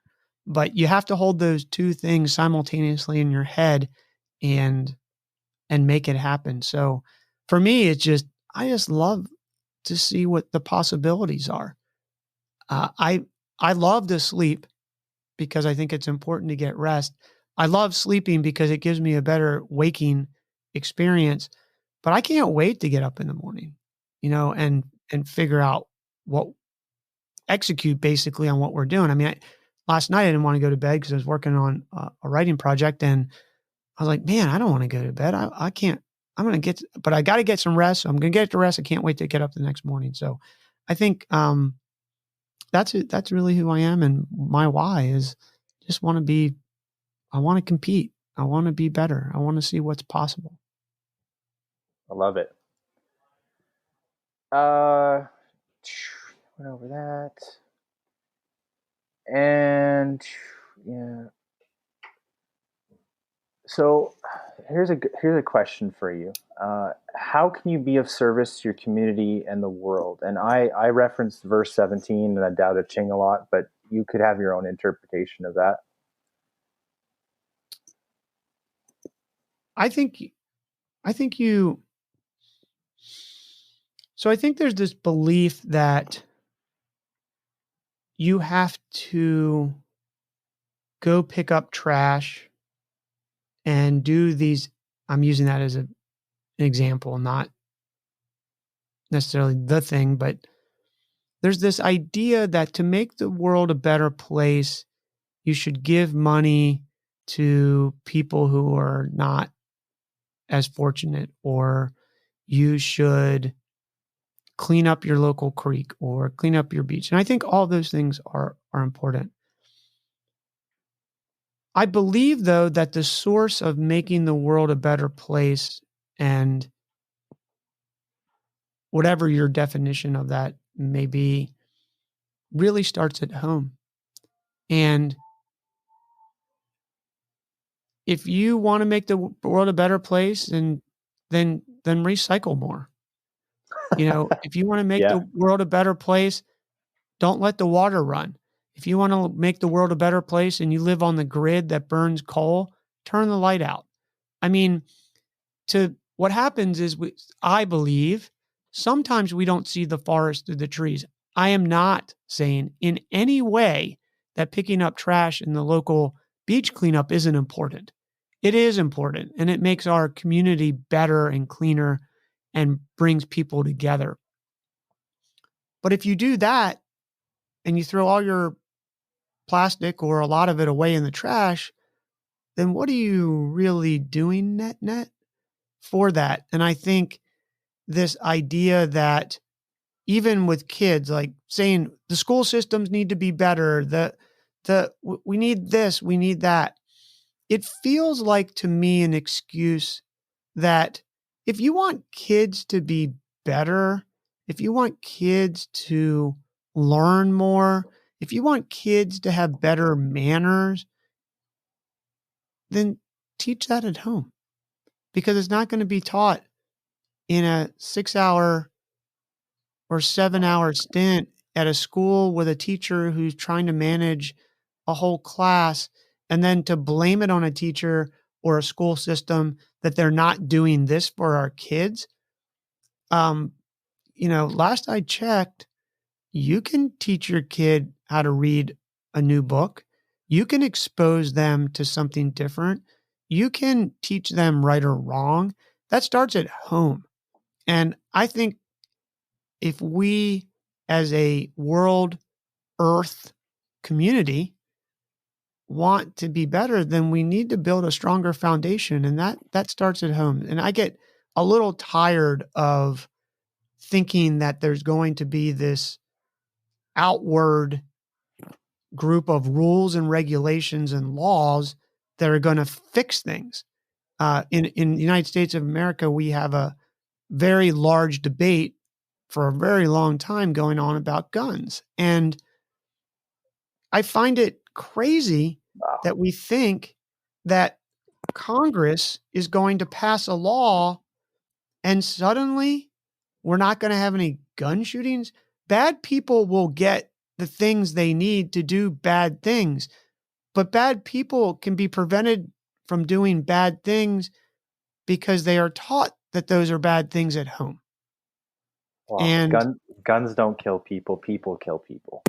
But you have to hold those two things simultaneously in your head and make it happen. So for me, I just love to see what the possibilities are. Uh, I I love to sleep because I think it's important to get rest. I love sleeping because it gives me a better waking experience. But I can't wait to get up in the morning, and figure out what execute basically on what we're doing. I mean, last night I didn't want to go to bed because I was working on a writing project, and I was like, man, I don't want to go to bed. I can't. I'm gonna but I got to get some rest. So I'm gonna get to rest. I can't wait to get up the next morning. So I think that's it. That's really who I am, and my why is just want to be. I want to compete. I want to be better. I want to see what's possible. I love it. Uh, went over that, and yeah. So here's a question for you. How can you be of service to your community and the world? And I referenced verse 17, and I doubt a ching a lot, but you could have your own interpretation of that. I think you. So I think there's this belief that you have to go pick up trash and do these. I'm using that as an example, not necessarily the thing, but there's this idea that to make the world a better place, you should give money to people who are not as fortunate, or you should clean up your local creek or clean up your beach. And I think all those things are important. I believe, though, that the source of making the world a better place, and whatever your definition of that may be, really starts at home. And if you want to make the world a better place, then recycle more. If you want to make the Yeah. world a better place, don't let the water run. If you want to make the world a better place and you live on the grid that burns coal, turn the light out. I mean, what happens is I believe sometimes we don't see the forest through the trees. I am not saying in any way that picking up trash in the local beach cleanup isn't important. It is important, and it makes our community better and cleaner and brings people together. But if you do that and you throw all your plastic or a lot of it away in the trash, then what are you really doing net for that? And I think this idea that even with kids, like saying the school systems need to be better, we need this, we need that. It feels like to me an excuse that if you want kids to be better, if you want kids to learn more, if you want kids to have better manners, then teach that at home, because it's not going to be taught in a 6-hour or 7-hour stint at a school with a teacher who's trying to manage a whole class, and then to blame it on a teacher or a school system that they're not doing this for our kids. Last I checked, you can teach your kid how to read a new book. You can expose them to something different. You can teach them right or wrong. That starts at home. And I think if we, as a world earth community, want to be better, then we need to build a stronger foundation. And that starts at home. And I get a little tired of thinking that there's going to be this outward group of rules and regulations and laws that are going to fix things. In the United States of America, we have a very large debate for a very long time going on about guns. And I find it crazy Wow. that we think that Congress is going to pass a law and suddenly we're not going to have any gun shootings. Bad people will get the things they need to do bad things, but bad people can be prevented from doing bad things because they are taught that those are bad things at home. Well, And guns don't kill people. People kill people.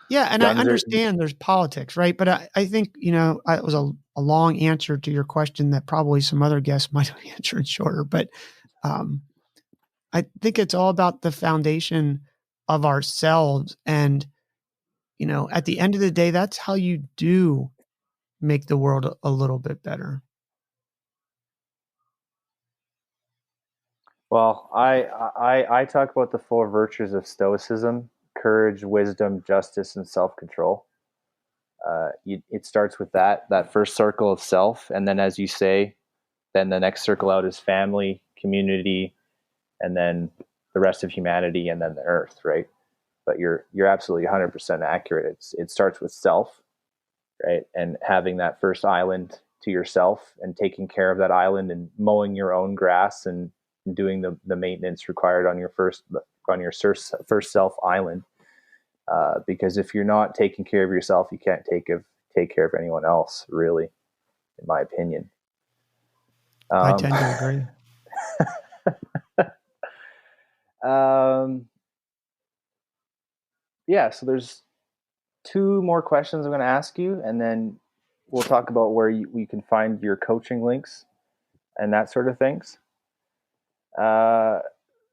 yeah, and I Guns are understand there's politics, right? But I think, it was a long answer to your question that probably some other guests might have answered shorter. But I think it's all about the foundation of ourselves. And, at the end of the day, that's how you do make the world a little bit better. Well, I talk about the four virtues of stoicism: courage, wisdom, justice, and self-control. It starts with that first circle of self, and then, as you say, then the next circle out is family, community, and then the rest of humanity, and then the earth, right? But you're absolutely 100% accurate. It starts with self, right? And having that first island to yourself and taking care of that island and mowing your own grass and doing the maintenance required on your first self island. Because if you're not taking care of yourself, you can't take care of anyone else, really, in my opinion. I Um, tend to agree. um, yeah, so there's two more questions I'm going to ask you, and then we'll talk about where we can find your coaching links and that sort of things. Uh,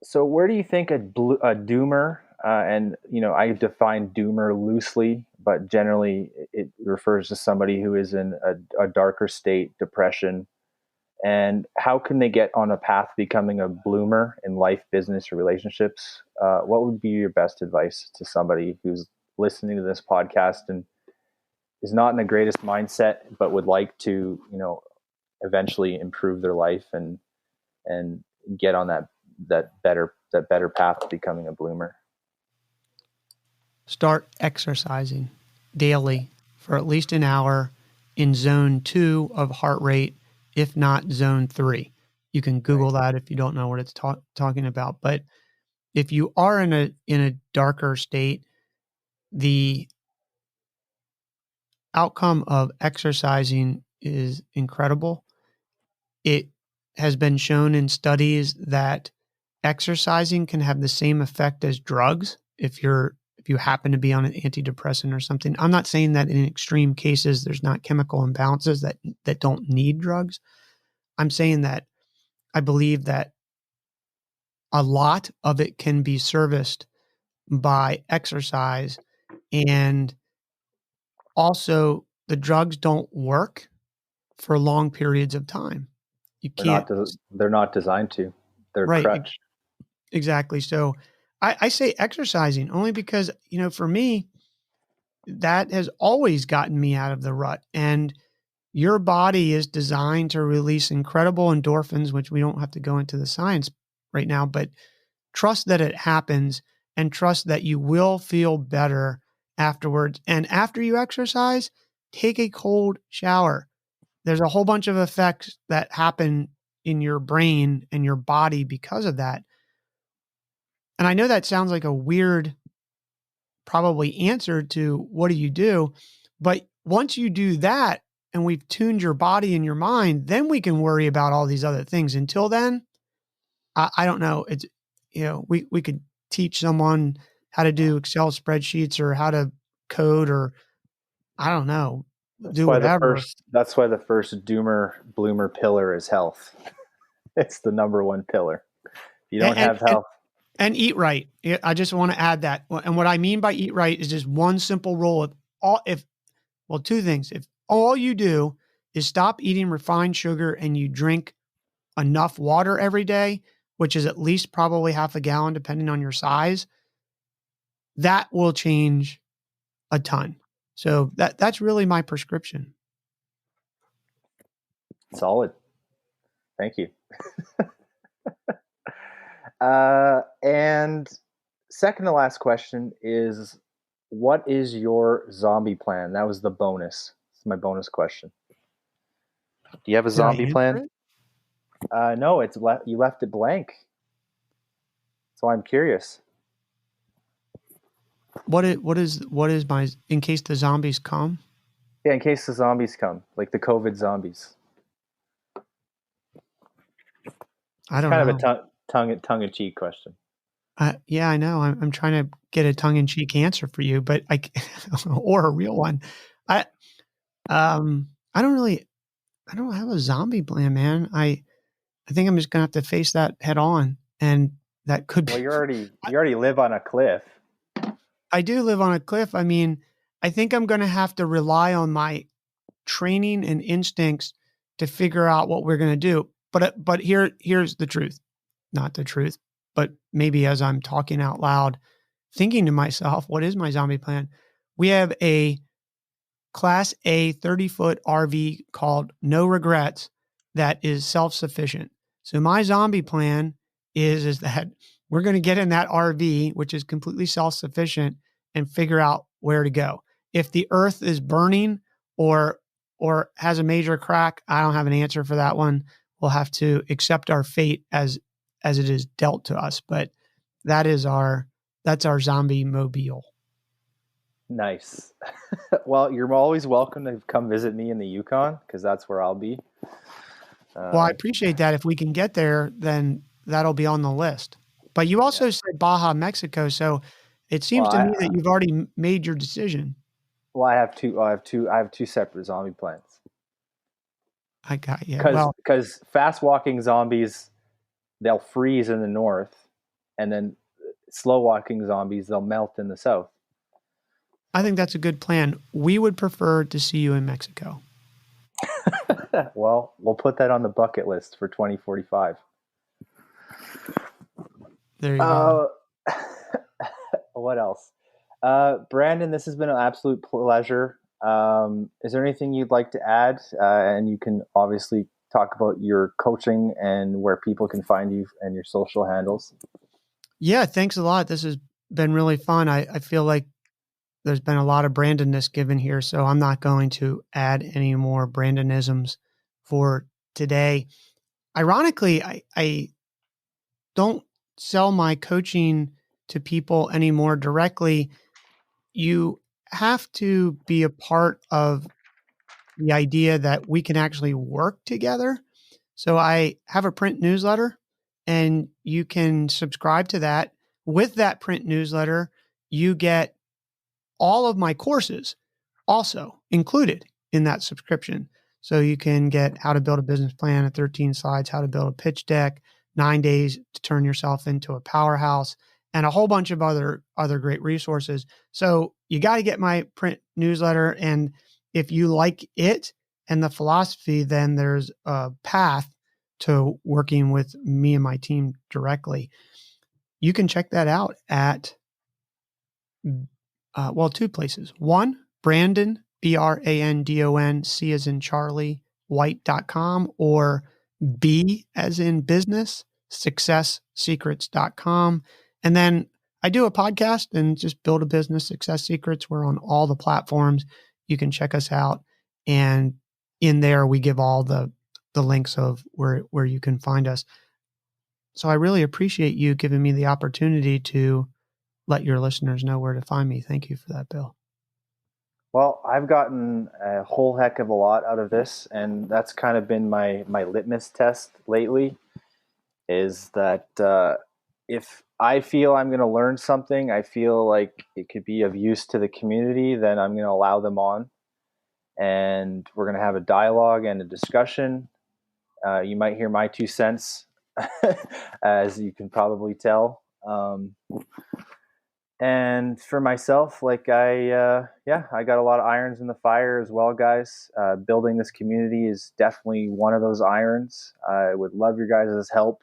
so where do you think a doomer, and I define doomer loosely, but generally it refers to somebody who is in a darker state, depression, and how can they get on a path to becoming a bloomer in life, business, or relationships? What would be your best advice to somebody who's listening to this podcast and is not in the greatest mindset, but would like to, eventually improve their life and get on that better path to becoming a bloomer? Start exercising daily for at least an hour in zone 2 of heart rate, if not zone 3. You can Google Nice. that if you don't know what it's talking about. But if you are in a darker state, the outcome of exercising is incredible. It has been shown in studies that exercising can have the same effect as drugs if you happen to be on an antidepressant or something. I'm not saying that in extreme cases there's not chemical imbalances that don't need drugs. I'm saying that I believe that a lot of it can be serviced by exercise, and also the drugs don't work for long periods of time. You They're not can't. they're not designed to. They're Right. crutch. Exactly. So I say exercising only because, for me, that has always gotten me out of the rut. And your body is designed to release incredible endorphins, which we don't have to go into the science right now, but trust that it happens and trust that you will feel better afterwards. And after you exercise, take a cold shower. There's a whole bunch of effects that happen in your brain and your body because of that. And I know that sounds like a weird, probably answer to what do you do? But once you do that and we've tuned your body and your mind, then we can worry about all these other things. Until then, I don't know. It's, we could teach someone how to do Excel spreadsheets or how to code or I don't know, That's do why the whatever. first that's why the first doomer bloomer pillar is health. It's the number one pillar. If you don't And, have health, and eat right. Yeah, I just want to add that. And what I mean by eat right is just one simple rule. Well, two things. If all you do is stop eating refined sugar and you drink enough water every day, which is at least probably half a gallon, depending on your size, that will change a ton. So that's really my prescription. solid. Thank you. And second to last question is, what is your zombie plan? That was the bonus. It's my bonus question. Do you have a Did I zombie answer plan? it? No, you left it blank. So I'm curious. What is my, in case the zombies come? Yeah, in case the zombies come, like the COVID zombies. I It's don't kind of a know. tongue in cheek question. Yeah, I know. I'm trying to get a tongue in cheek answer for you, but or a real one. I I don't really, I don't have a zombie plan, man. I think I'm just gonna have to face that head on, and that could be. Well, I, you already live on a cliff. I do live on a cliff. I mean, I think I'm gonna have to rely on my training and instincts to figure out what we're gonna do. But here's the truth, not the truth, but maybe as I'm talking out loud, thinking to myself, what is my zombie plan? We have a Class A 30-foot RV called No Regrets that is self-sufficient. So my zombie plan is that we're going to get in that RV, which is completely self-sufficient, and figure out where to go. If the earth is burning or has a major crack, I don't have an answer for that one. We'll have to accept our fate as it is dealt to us. But that's our zombie mobile. Nice. Well, you're always welcome to come visit me in the Yukon because that's where I'll be. Well, I appreciate that. If we can get there, then that'll be on the list. But you Yeah. also said Baja, Mexico, so it Well, seems to me that you've already made your decision. I have two. I have two separate zombie plans. I got you. Because Well, fast walking zombies, they'll freeze in the north, and then slow walking zombies, they'll melt in the south. I think that's a good plan. We would prefer to see you in Mexico. Well, we'll put that on the bucket list for 2045. There you go. What else? Brandon, this has been an absolute pleasure. Is there anything you'd like to add? And you can obviously talk about your coaching and where people can find you and your social handles. Yeah, thanks a lot. This has been really fun. I feel like there's been a lot of Brandonness given here, so I'm not going to add any more Brandonisms for today. Ironically, I don't sell my coaching to people anymore directly. You have to be a part of the idea that we can actually work together. So I have a print newsletter, and you can subscribe to that. With that print newsletter, you get all of my courses also included in that subscription. So you can get how to build a business plan at 13 slides, how to build a pitch deck, 9 days to turn yourself into a powerhouse, and a whole bunch of other great resources. So you got to get my print newsletter. And if you like it and the philosophy, then there's a path to working with me and my team directly. You can check that out at two places. One, Brandon, Brandon, C as in Charlie, white.com, or B as in business, successsecrets.com. And then I do a podcast and just build a business, Success Secrets. We're on all the platforms. You can check us out. And in there, we give all the links of where you can find us. So I really appreciate you giving me the opportunity to let your listeners know where to find me. Thank you for that, Bill. Well, I've gotten a whole heck of a lot out of this, and that's kind of been my litmus test lately. Is that if I feel I'm going to learn something, I feel like it could be of use to the community, then I'm going to allow them on, and we're going to have a dialogue and a discussion. You might hear my 2 cents, as you can probably tell. And for myself, like I got a lot of irons in the fire as well, guys. Building this community is definitely one of those irons. I would love your guys' help.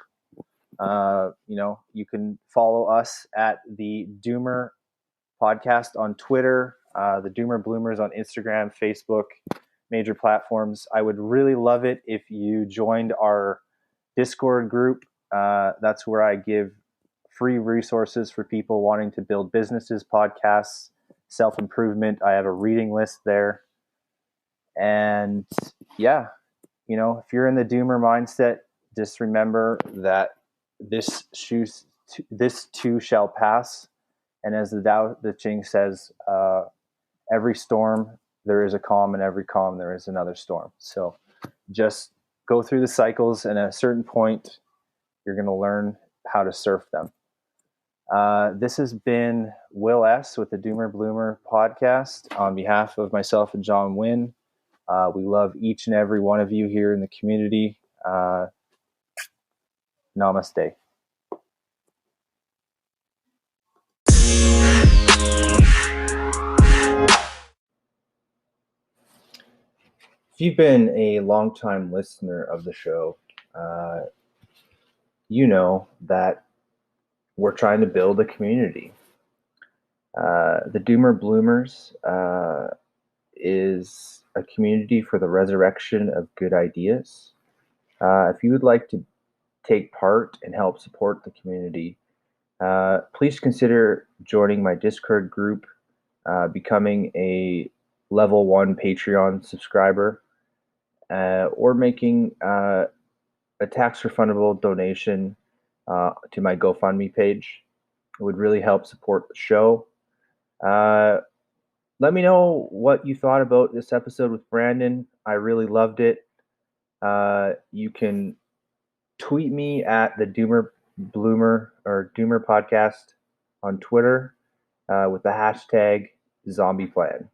You can follow us at the Doomer podcast on Twitter, the Doomer Bloomers on Instagram, Facebook, major platforms. I would really love it if you joined our Discord group. That's where I give free resources for people wanting to build businesses, podcasts, self-improvement. I have a reading list there. And yeah, if you're in the doomer mindset, just remember that this too shall pass. And as the Tao Te Ching says, every storm there is a calm, and every calm there is another storm. So just go through the cycles, and at a certain point, you're going to learn how to surf them. This has been Will S. with the Doomer Bloomer podcast. On behalf of myself and John Wynn, we love each and every one of you here in the community. Namaste. If you've been a longtime listener of the show, you know that we're trying to build a community. The Doomer Bloomers is a community for the resurrection of good ideas. If you would like to take part and help support the community, please consider joining my Discord group, becoming a level 1 Patreon subscriber, or making a tax refundable donation to my GoFundMe page. It would really help support the show. Let me know what you thought about this episode with Brandon. I really loved it. You can tweet me at the Doomer Bloomer or Doomer Podcast on Twitter with the hashtag ZombiePlan.